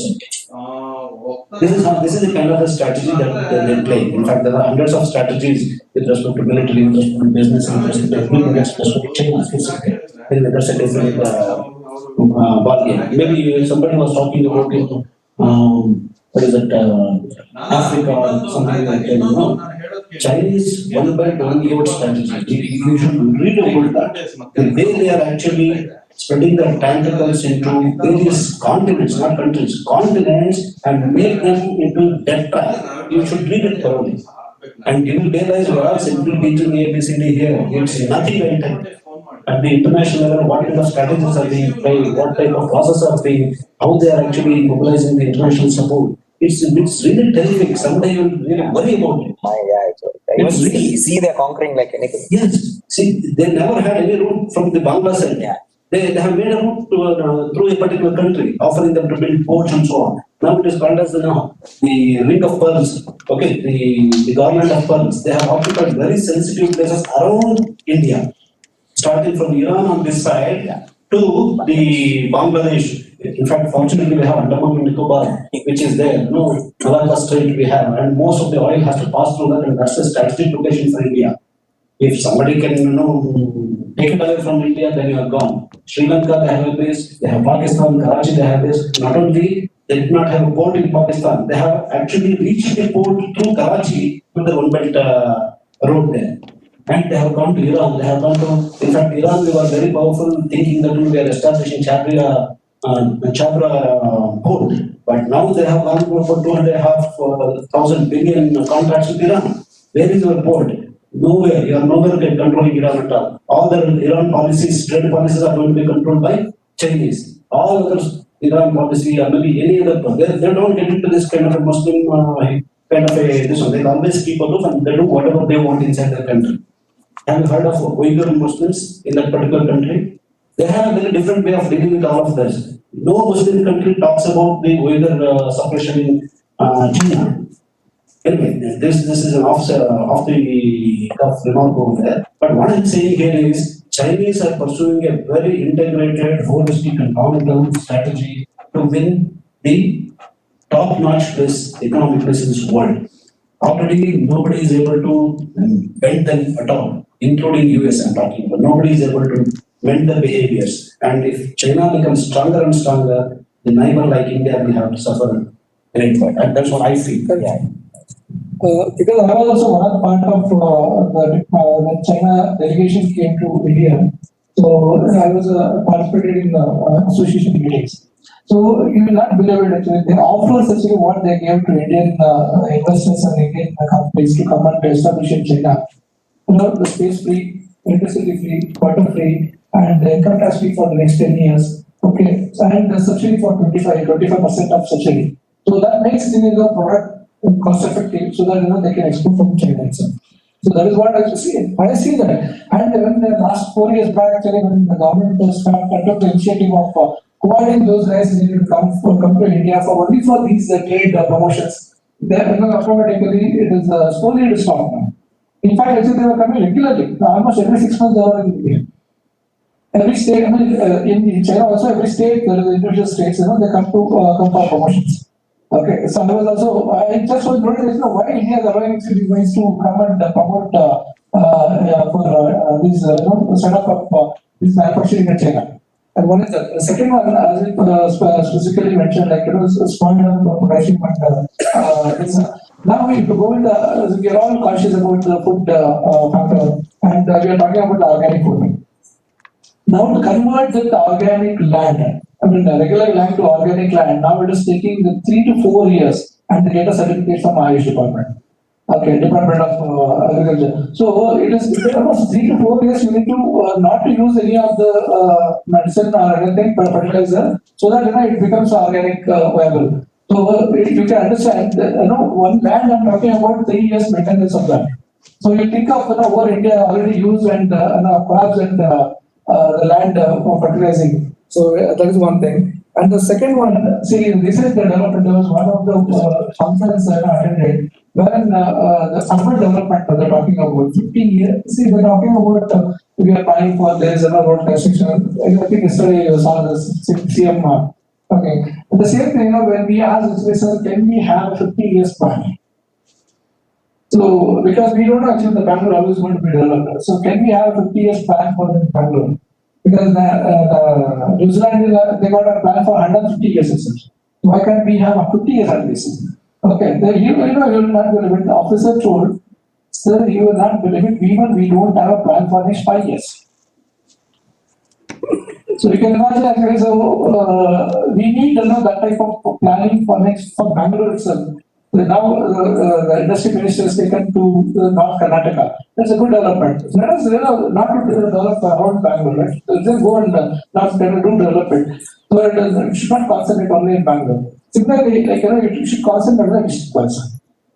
This is the kind of a strategy that they play. In fact, there are hundreds of strategies with respect to military, with respect to business, with respect to everything, with respect to China. That's a different ballgame. Maybe somebody was talking about what is it, Africa or something like that, Chinese one belt one road strategy. You should read about that. The way they are actually spreading their tentacles into various continents, not countries, continents, and make them into debt trap. You should read it thoroughly. And you will realize we are simply teaching ABCD here. It's nothing like that. At the international level, what kind of strategies are being played, what type of processes are being, how they are actually mobilizing the international support. It's really terrific. Someday you will really worry about it. It's really see they're conquering like anything. Yes. See, they never had any route from the Bangla side. Yeah. They have made a route through a particular country, offering them to build ports and so on. Now it is called as the ring of pearls. Okay, the garland of pearls. They have occupied very sensitive places around India, starting from Iran on this side to the Bangladesh. In fact, fortunately, we have Andaman and Nicobar, which is there. Malacca Strait we have, and most of the oil has to pass through that, and that's a strategic location for India. If somebody can, take it away from India, then you are gone. Sri Lanka, they have a base. They have Pakistan, Karachi, they have this. Not only they did not have a port in Pakistan, they have actually reached the port through Karachi with the one belt road there. And they have gone to Iran. They have gone to, in fact, Iran, we were very powerful, thinking that we were establishing Chabra port. But now they have gone for 2,500 billion contracts with Iran. Where is your port? Nowhere. You are nowhere controlling Iran at all. All the Iran policies, trade policies are going to be controlled by Chinese. All other Iran policy or maybe any other, they don't get into this kind of a Muslim kind of a this one. They always keep aloof and they do whatever they want inside their country. Have you heard of Uyghur Muslims in that particular country? They have a very different way of dealing with all of this. No Muslim country talks about the Uyghur suppression China. Anyway, this is an off the cuff remark over there. But what I'm saying here is Chinese are pursuing a very integrated, holistic, and long-term strategy to win the top-notch place, economic place in this world. Already nobody is able to bend them at all, including US I'm talking about. Nobody is able to bend the behaviors. And if China becomes stronger and stronger, the neighbor like India will have to suffer great fight. And that's what I feel. Because I was also one part of the China delegation came to India. So I was participated in the association meetings. So you will not believe it actually. They offer essentially what they gave to Indian investors and Indian companies to come and establish in China. You know, the space free, electricity free, water free, and income tax free for the next 10 years. Okay, and the subsidy for 25% of subsidy. So that makes the product cost effective so that they can export from China itself. So that is what I see. I see that. And when the last 4 years back, actually, when the government took the initiative of providing those guys to come to India for only for these trade promotions, then automatically it is slowly to stop now. In fact, actually they were coming regularly. Almost every 6 months they were in India. Every state, I mean, in China also every state, there is individual states, they come for promotions. Okay, so I was also, I just was wondering, why India is allowing citizens to come and promote for this, setup of this manufacturing in China. And one is that. The second one, as it specifically mentioned, like spoiled production, now we go in the, we are all conscious about the food factor, and we are talking about the organic food. Now to convert the organic land, I mean, regular land to organic land, now it is taking 3 to 4 years and to get a certificate from Ayush department. Okay, Department of Agriculture. So it is almost 3 to 4 years you need to not to use any of the medicine or anything fertilizer so that it becomes organic viable. So you can understand that, one land I'm talking about 3 years maintenance of that. So you think of over India already used and crops and the land for fertilizing. So that is one thing. And the second one, see, this is the development. There was one of the conferences I attended wherein the urban development they're talking about 15 years. See, they're talking about we are planning for this road construction. I think yesterday you saw this CM. Okay. And the same thing, when we asked this, can we have a 50 years plan? So, because we don't know actually the Bangalore always going to be developed. So, can we have a 50 years plan for the Bangalore? Because New Zealand, they got a plan for 150 years itself. Why can't we have a 50 years at least? Okay, then you will not believe it. The officer told, sir, you will not believe it. Even we don't have a plan for next 5 years. So you can imagine actually, so we need that type of planning for Bangalore itself. Now the industry minister has taken to North Karnataka. That's a good development. Let us not to develop around Bangalore. Right? Let's go and not do development. So it should not concentrate only in Bangalore. Similarly, it should concentrate on the district also.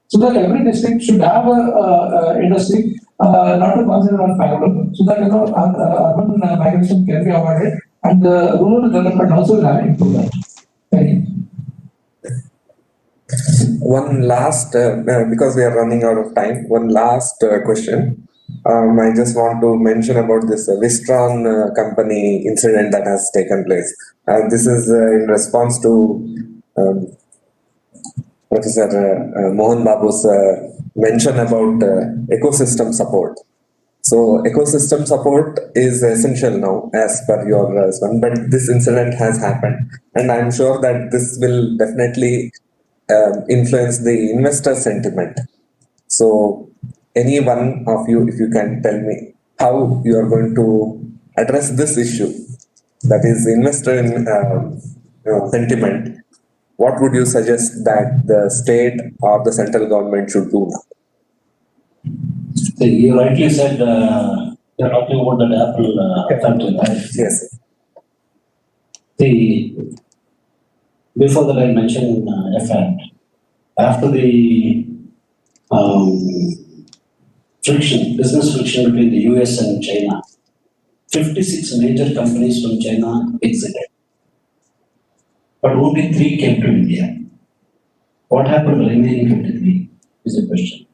So that every district should have a industry, not to concentrate on Bangalore. So that urban migration can be avoided and the rural development also will have improvement. Thank you. One last, because we are running out of time, one last question. I just want to mention about this Wistron company incident that has taken place. This is in response to Professor Mohan Babu's mention about ecosystem support. So ecosystem support is essential now as per your one, but this incident has happened and I'm sure that this will definitely influence the investor sentiment. So any one of you, if you can tell me how you are going to address this issue, that is investor sentiment, what would you suggest that the state or the central government should do now? So you rightly said you're talking about the Apple factory, right? Yes. Before that, I mentioned a fact. After the business friction between the US and China, 56 major companies from China exited. But only 3 came to India. What happened to the remaining 53 is a question.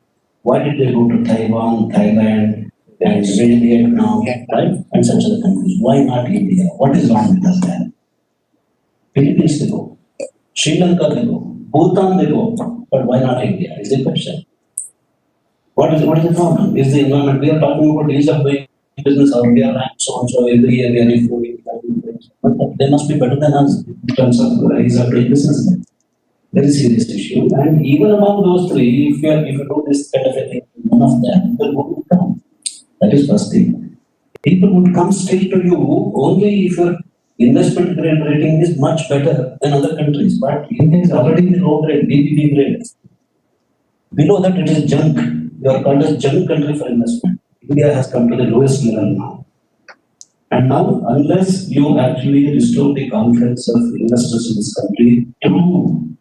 Why did they go to Taiwan, Thailand, and Vietnam, right? And such other countries? Why not India? What is wrong with us there? Philippines they go, Sri Lanka they go, Bhutan they go, but why not India? Is the question. What is the problem? Is the environment? We are talking about ease of doing business, or we are ranked so and so every year we are improving. But they must be better than us in terms of ease of doing business. Very serious issue. And even among those three, if you do this kind of a thing, none of them will come. That is first thing. People would come straight to you only if your investment grade rating is much better than other countries. But India is already in the low grade, BBB grade. Below that it is junk. You are called as junk country for investment. India has come to the lowest level now. And now, unless you actually restore the confidence of investors in this country through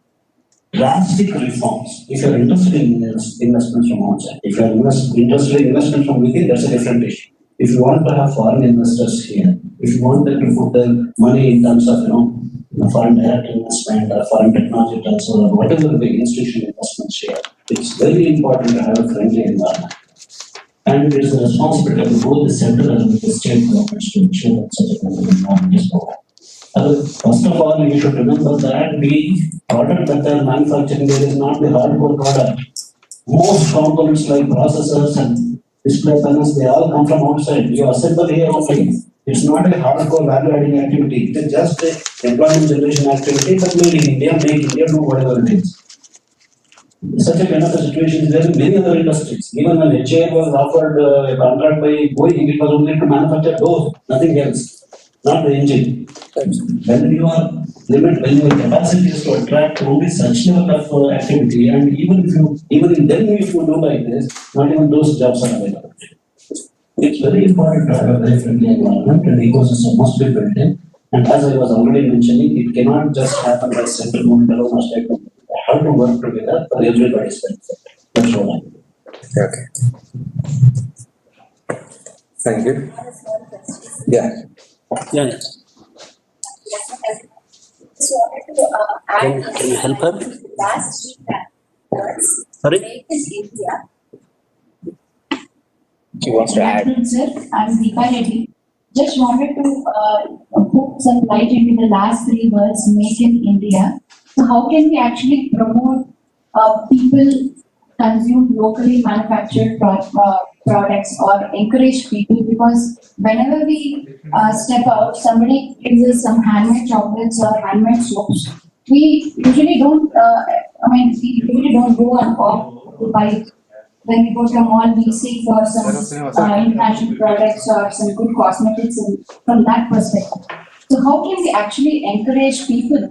drastic reforms, if you are interested in investments from outside, if you are interested in investment from within, that's a different issue. If you want to have foreign investors here, if you want them to put their money in terms of, foreign direct investment or foreign technology transfer or whatever the institutional investments here, it's very important to have a friendly environment. And it is the responsibility of both the central and the state governments to ensure that such a kind of environment is provided. First of all, you should remember that the product that they are manufacturing there is not the hardcore product. Most components like processors and display panels, they all come from outside. You assemble here only. It's not a hardcore value adding activity. It is just an employment generation activity, but made in India, make India, do whatever it is. Such a kind of a situation is there in many other industries. Even when HAL was offered a contract by Boeing, it was only to manufacture doors, nothing else, not the engine. When your capacity is to attract only such level of activity, and even then if you do like this, not even those jobs are available. It's very important to have a very friendly environment, and ecosystem must be built in. And as I was already mentioning, it cannot just happen by central government alone or state government. How to work together for everybody's benefit. That's all I mean. Okay. Thank you. Yeah. Yeah. Can you help her? Last 3 factors. Sorry? She wants to add. Sir, I'm Deepa Reddy. Just wanted to put some light into the last 3 words, make in India. So how can we actually promote people consume locally manufactured products or encourage people? Because whenever we step out, somebody gives us some handmade chocolates or handmade soaps. We usually don't, we usually don't go and opt to buy it. When we go to a mall, we seek for some international products or some good cosmetics from that perspective. So how can we actually encourage people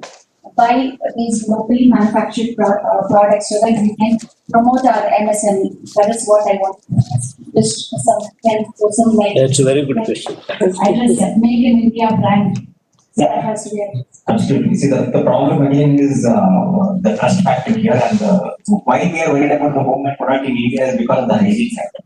buy these locally manufactured products so that we can promote our MSME? That is what I want to ask. Just some like. That's a very good question. Address that Made in India brand. That has to be addressed. Absolutely. See, the problem again is the trust factor here, and why we are worried about the homemade product in India is because of the hygiene factor.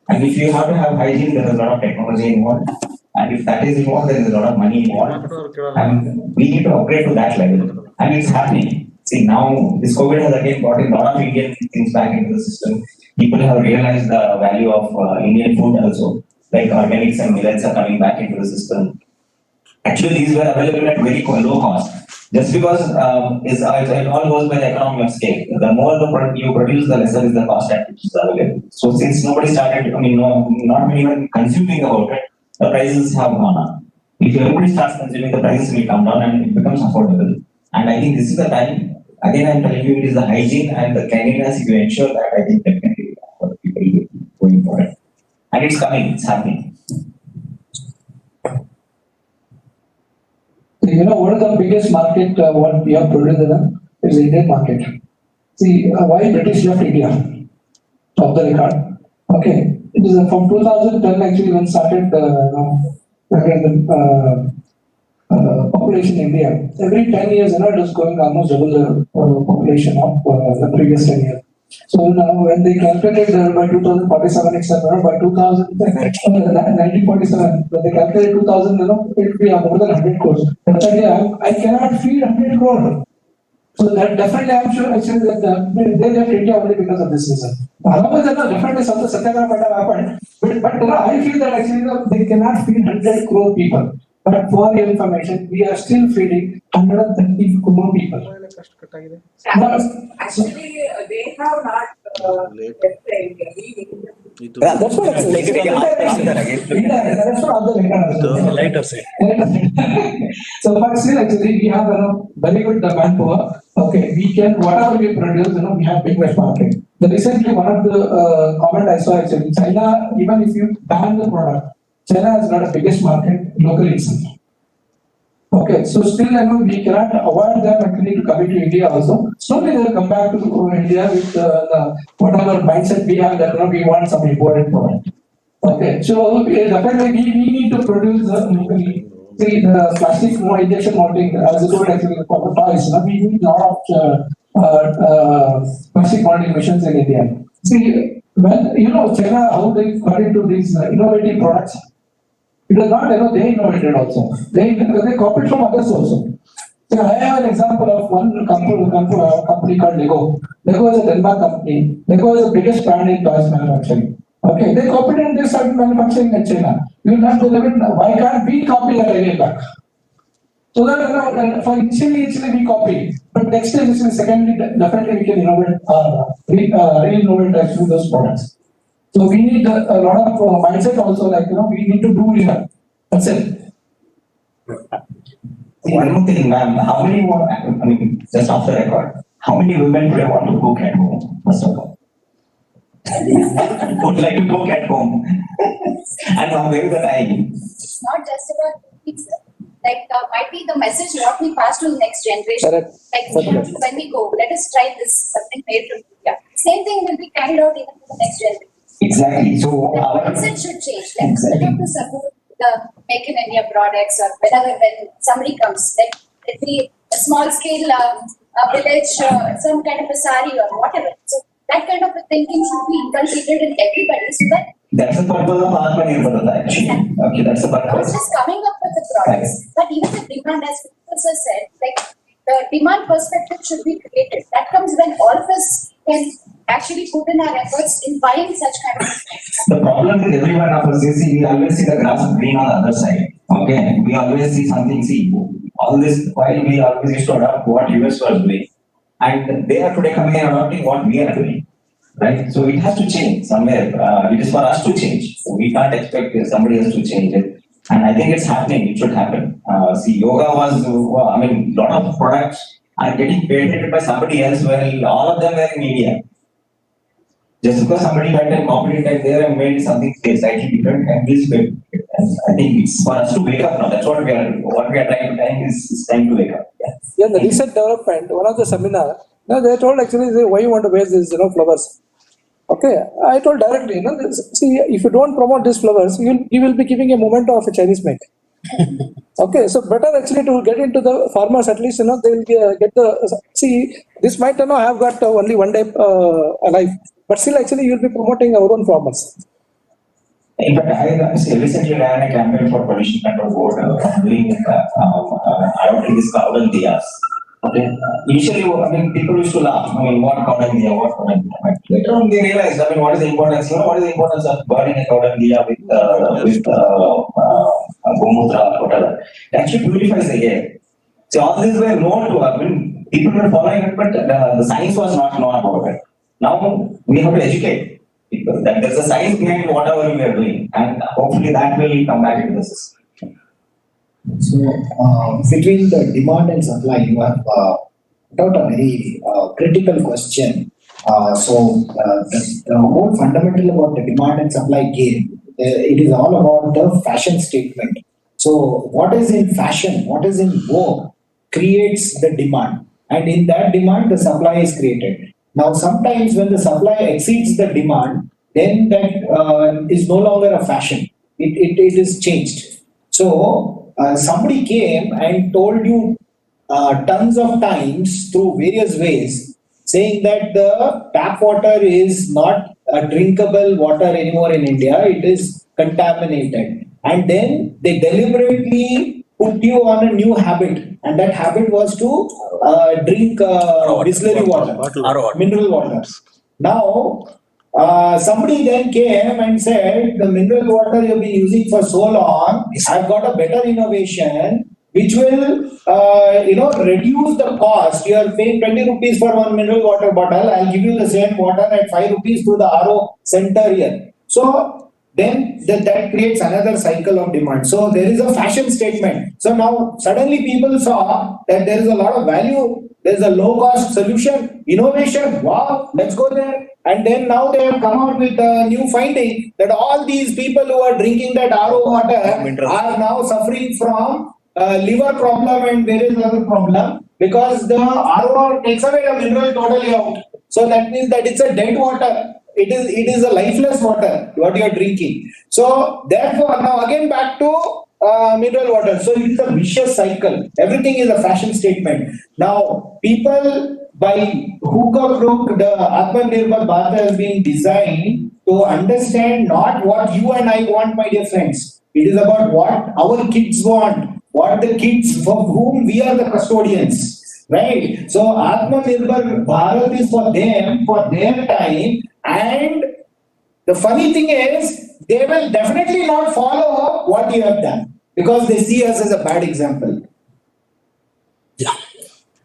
And if you have to have hygiene, there is a lot of technology involved. And if that is involved, there is a lot of money involved. And we need to upgrade to that level. And it's happening. See, now this COVID has again brought in a lot of Indian things back into the system. People have realized the value of Indian food also. Like organics and millets are coming back into the system. Actually, these were available at very low cost. Just because it all goes by the economy of scale. The more the product you produce, the lesser is the cost at which is available. So since nobody started, not even consuming about it, the prices have gone up. If everybody starts consuming, the prices will come down and it becomes affordable. And I think this is the time. Again, I'm telling you, it is the hygiene and the cleanliness. If you ensure that, I think definitely people will going for it. And it's coming. It's happening. One of the biggest market what we have produced is the Indian market. See, why British left India? Top the record. Okay, it is from 2010 actually when started population in India. Every 10 years, it is going almost double the population of the previous 10 years. So now when they calculated by 2047, etc., by 1947, when they calculated 2000, it will be more than 100 crores. But I cannot feed 100 crores. So that definitely I'm sure actually that they left India only because of this reason. Otherwise, definitely something Satyagraha might have happened. But I feel that actually they cannot feed 100 crore people. But for your information, we are still feeding 130 crore people. Actually, they have not left India. Yeah, that's what I'm saying. That's what other The lighter side. So, but still, actually, we have very good manpower. Okay, we can whatever we produce, we have big market. The recently one of the comment I saw actually, China, even if you ban the product, China has got the biggest market locally itself. Okay, so still we cannot avoid them actually to come to India also. Slowly they will come back to India with the whatever mindset we have that we want some important product. Okay, so definitely we need to produce locally. See the plastic injection molding as it would actually for the toys. We need a lot of plastic molding machines in India. See when China how they got into these innovative products. It is not, they innovated also. They copied from others also. So I have an example of one company called Lego. Lego is a Denmark company. Lego is the biggest brand in toys manufacturing. Okay, they copied and they started manufacturing in China. You will not believe it. Why can't we copy that again back? So that for initially we copy, but next stage, secondly, definitely we can innovate, re-innovate actually those products. So we need a lot of mindset also, like, we need to do here. That's it. One more thing, ma'am. How many more, just off the record, how many women today want to cook at home, first of all? Would like to cook at home. And how very the time. It's not just about cooking, like might be the message what we pass to the next generation. Correct. Like when we go, let us try this something made from India. Same thing will be carried out even to the next generation. Exactly. So the mindset should change. Like we have to support the Make in India products or whenever when somebody comes, like it be a small scale village, some kind of a sari or whatever. So that kind of a thinking should be inculcated in everybody so that that's the purpose of Atmanirbhar actually. Okay, that's the purpose. Not just coming up with the products, but even the demand, as Professor said, like the demand perspective should be created. That comes when all of us can actually put in our efforts in buying such kind of things. The problem with every one of us is we always see the grass green on the other side. Okay, we always see something. All this while we always used to adopt what US was doing, and they are today coming and adopting what we are doing. Right, so it has to change somewhere. It is for us to change. So we can't expect somebody else to change it. And I think it's happening. It should happen. Yoga was, a lot of products are getting patented by somebody else. Well, all of them were in India. Just because somebody went and copied it there and made something slightly different, and this way. I think it's for us to wake up now. That's what we are trying to time is time to wake up. Yeah, the recent development, one of the seminar, they told actually why you want to waste these flowers. Okay, I told directly, see, if you don't promote these flowers, you will be giving a memento of a Chinese make. Okay, so better actually to get into the farmers, at least, they will get the, see, this might, have got only one day alive, but still actually you will be promoting our own farmers. In fact, I recently ran a campaign for pollution control board doing adopting this cow and diyas. Okay. Initially, people used to laugh. What cow and diya, what cow and diya. But later on, they realized, what is the importance? What is the importance of burning a cow and diya with gomutra, whatever? It actually purifies the air. So all these were known to people were following it, but the science was not known about it. Now we have to educate people that there's a science behind whatever we are doing, and hopefully that will come back into the system. So, between the demand and supply, you have put out a very critical question. The whole fundamental about the demand and supply game, it is all about the fashion statement. So, what is in fashion, what is in vogue creates the demand, and in that demand, the supply is created. Now, sometimes when the supply exceeds the demand, then that is no longer a fashion. It is changed. So, somebody came and told you tons of times through various ways, saying that the tap water is not a drinkable water anymore in India, it is contaminated. And then they deliberately put you on a new habit, and that habit was to drink distillery water, mineral water. Now, somebody then came and said, the mineral water you've been using for so long, I've got a better innovation which will, reduce the cost. You are paying 20 rupees for one mineral water bottle. I'll give you the same water at 5 rupees to the RO center here. So then that creates another cycle of demand. So there is a fashion statement. So now suddenly people saw that there is a lot of value. There is a low cost solution, innovation. Wow, let's go there. And then now they have come out with a new finding that all these people who are drinking that RO water are now suffering from liver problem and various other problem because the RO takes away the mineral totally out. So that means that it's a dead water. It is a lifeless water what you are drinking. So therefore now again back to mineral water. So it's a vicious cycle. Everything is a fashion statement. Now people by hook or crook, the Atmanirbhar Bharat has been designed to understand not what you and I want, my dear friends. It is about what our kids want, what the kids for whom we are the custodians. Right? So Atmanirbhar Bharat is for them, for their time, and the funny thing is they will definitely not follow what you have done because they see us as a bad example. Yeah.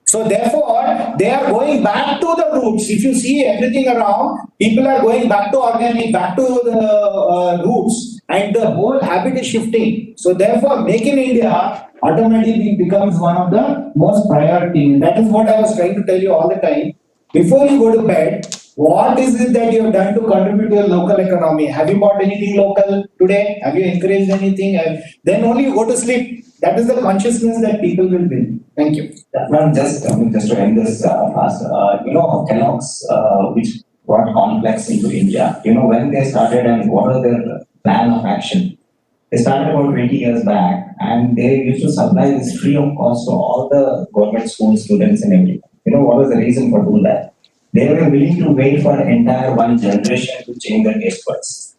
So therefore, they are going back to the roots. If you see everything around, people are going back to organic, back to the roots, and the whole habit is shifting. So therefore, Make in India automatically becomes one of the most priority. That is what I was trying to tell you all the time. Before you go to bed, what is it that you have done to contribute to your local economy? Have you bought anything local today? Have you encouraged anything? Then only you go to sleep. That is the consciousness that people will build. Thank you. Just to end this fast, Kellogg's, which brought complex into India, when they started and what was their plan of action? They started about 20 years back and they used to supply this free of cost to all the government school students and everything. What was the reason for doing that? They were willing to wait for an entire one generation to change their taste buds.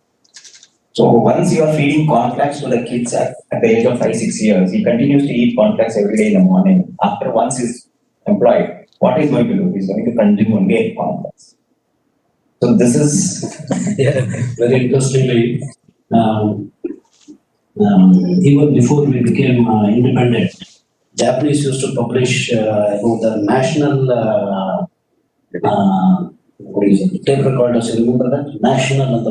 So once you are feeding cornflakes to the kids at the age of 5-6 years, he continues to eat cornflakes every day in the morning. After once he's employed, what he's going to do? He's going to consume only cornflakes. So this is very interestingly, even before we became independent, Japanese used to publish the national tape recorders. You remember that? National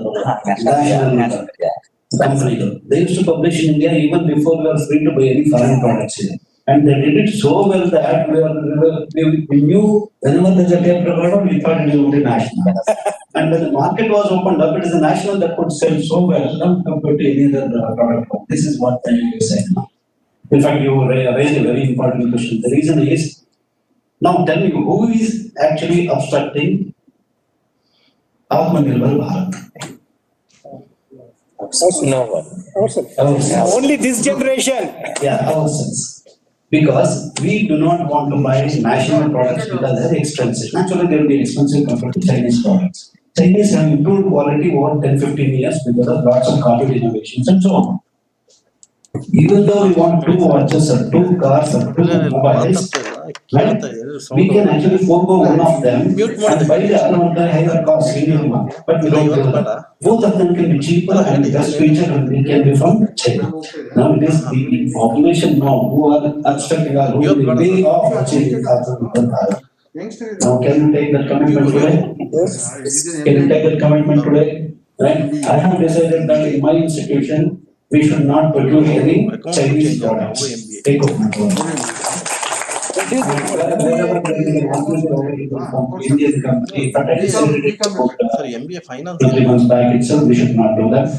company. They used to publish in India even before we were free to buy any foreign products here. And they did it so well that we knew whenever there's a tape recorder, we thought it was only national. And when the market was opened up, it is the national that could sell so well compared to any other product. This is what you said. In fact, you raised a very important question. The reason is, now tell me, who is actually obstructing Atmanirbhar Bharat? No one. Only this generation. Yeah, ourselves. Because we do not want to buy national products because they're expensive. Naturally, they will be expensive compared to Chinese products. Chinese have improved quality over 10-15 years because of lots of copied innovations and so on. Even though we want 2 watches or 2 cars or 2 mobiles, right? We can actually forego one of them and buy the other one at higher cost. But we don't do that. Both of them can be cheaper and the best feature and they can be from China. Now it is the population now who are obstructing our who will be way off achieving Bharat. Now can you take that commitment today? Yes. Can you take that commitment today? Right? I have decided that in my institution we should not produce any Chinese products. Take off my phone. Indian company, but I decided MBA finance 3 months back itself, we should not do that.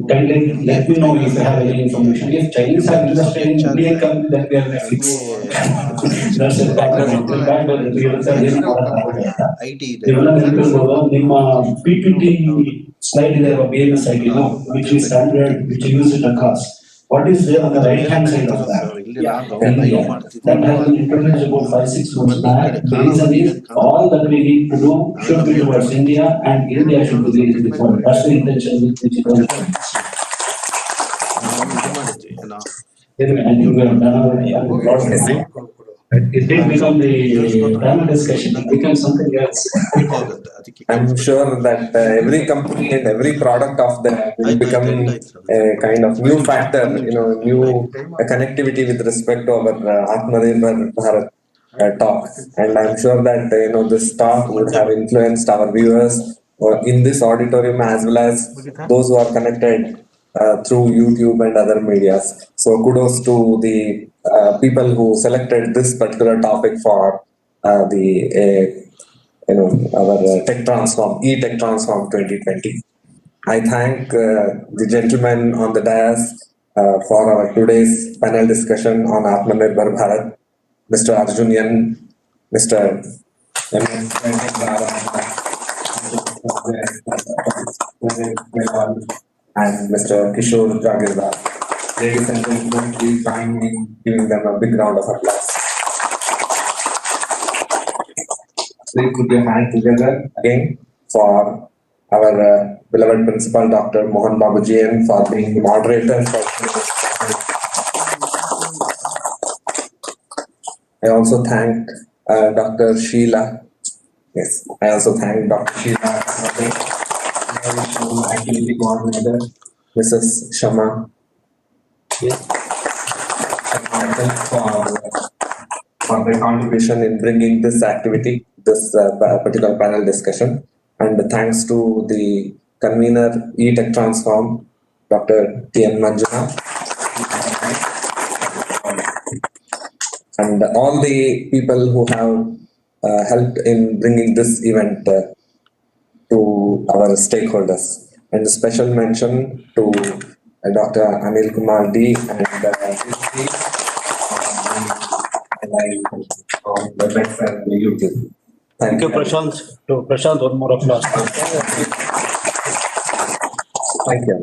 Kindly let me know if you have any information. If Chinese have invested in Indian company, then we are fixed. That's a problem. PPT slide is our BMSIT, which is standard, which we use it across. What is there on the right hand side of that? That has been introduced about 5-6 months back. The reason is all that we need to do should be towards India and India should be leading before. That's the intention with which it was. And you have done a lot of it. It did become the panel discussion, it became something else. I'm sure that every company and every product of them will become a kind of new factor, new connectivity with respect to our Atmanirbhar Bharat talk. And I'm sure that this talk would have influenced our viewers in this auditorium as well as those who are connected through YouTube and other medias. So kudos to the people who selected this particular topic for our tech transform, e-tech transform 2020. I thank the gentlemen on the dais for our today's panel discussion on Atmanirbhar Bharat, Mr. Arjun Yan, Mr. and Mr. Kishore Jagirdar. Ladies and gentlemen, please join me in giving them a big round of applause. Please put your hand together again for our beloved principal, Dr. Mohan Babujian, for being the moderator. I also thank Dr. Sheila. Yes, I also thank Dr. Sheila, activity coordinator, Mrs. Shama. Yes. And myself for their contribution in bringing this activity, this particular panel discussion. And thanks to the convener, E-Tech Transform, Dr. T.N. Manjuna. And all the people who have helped in bringing this event to our stakeholders. And a special mention to Dr. Anil Kumar D and his team on WebEx and YouTube. Thank you, Prashant. To Prashant, one more applause. Thank you.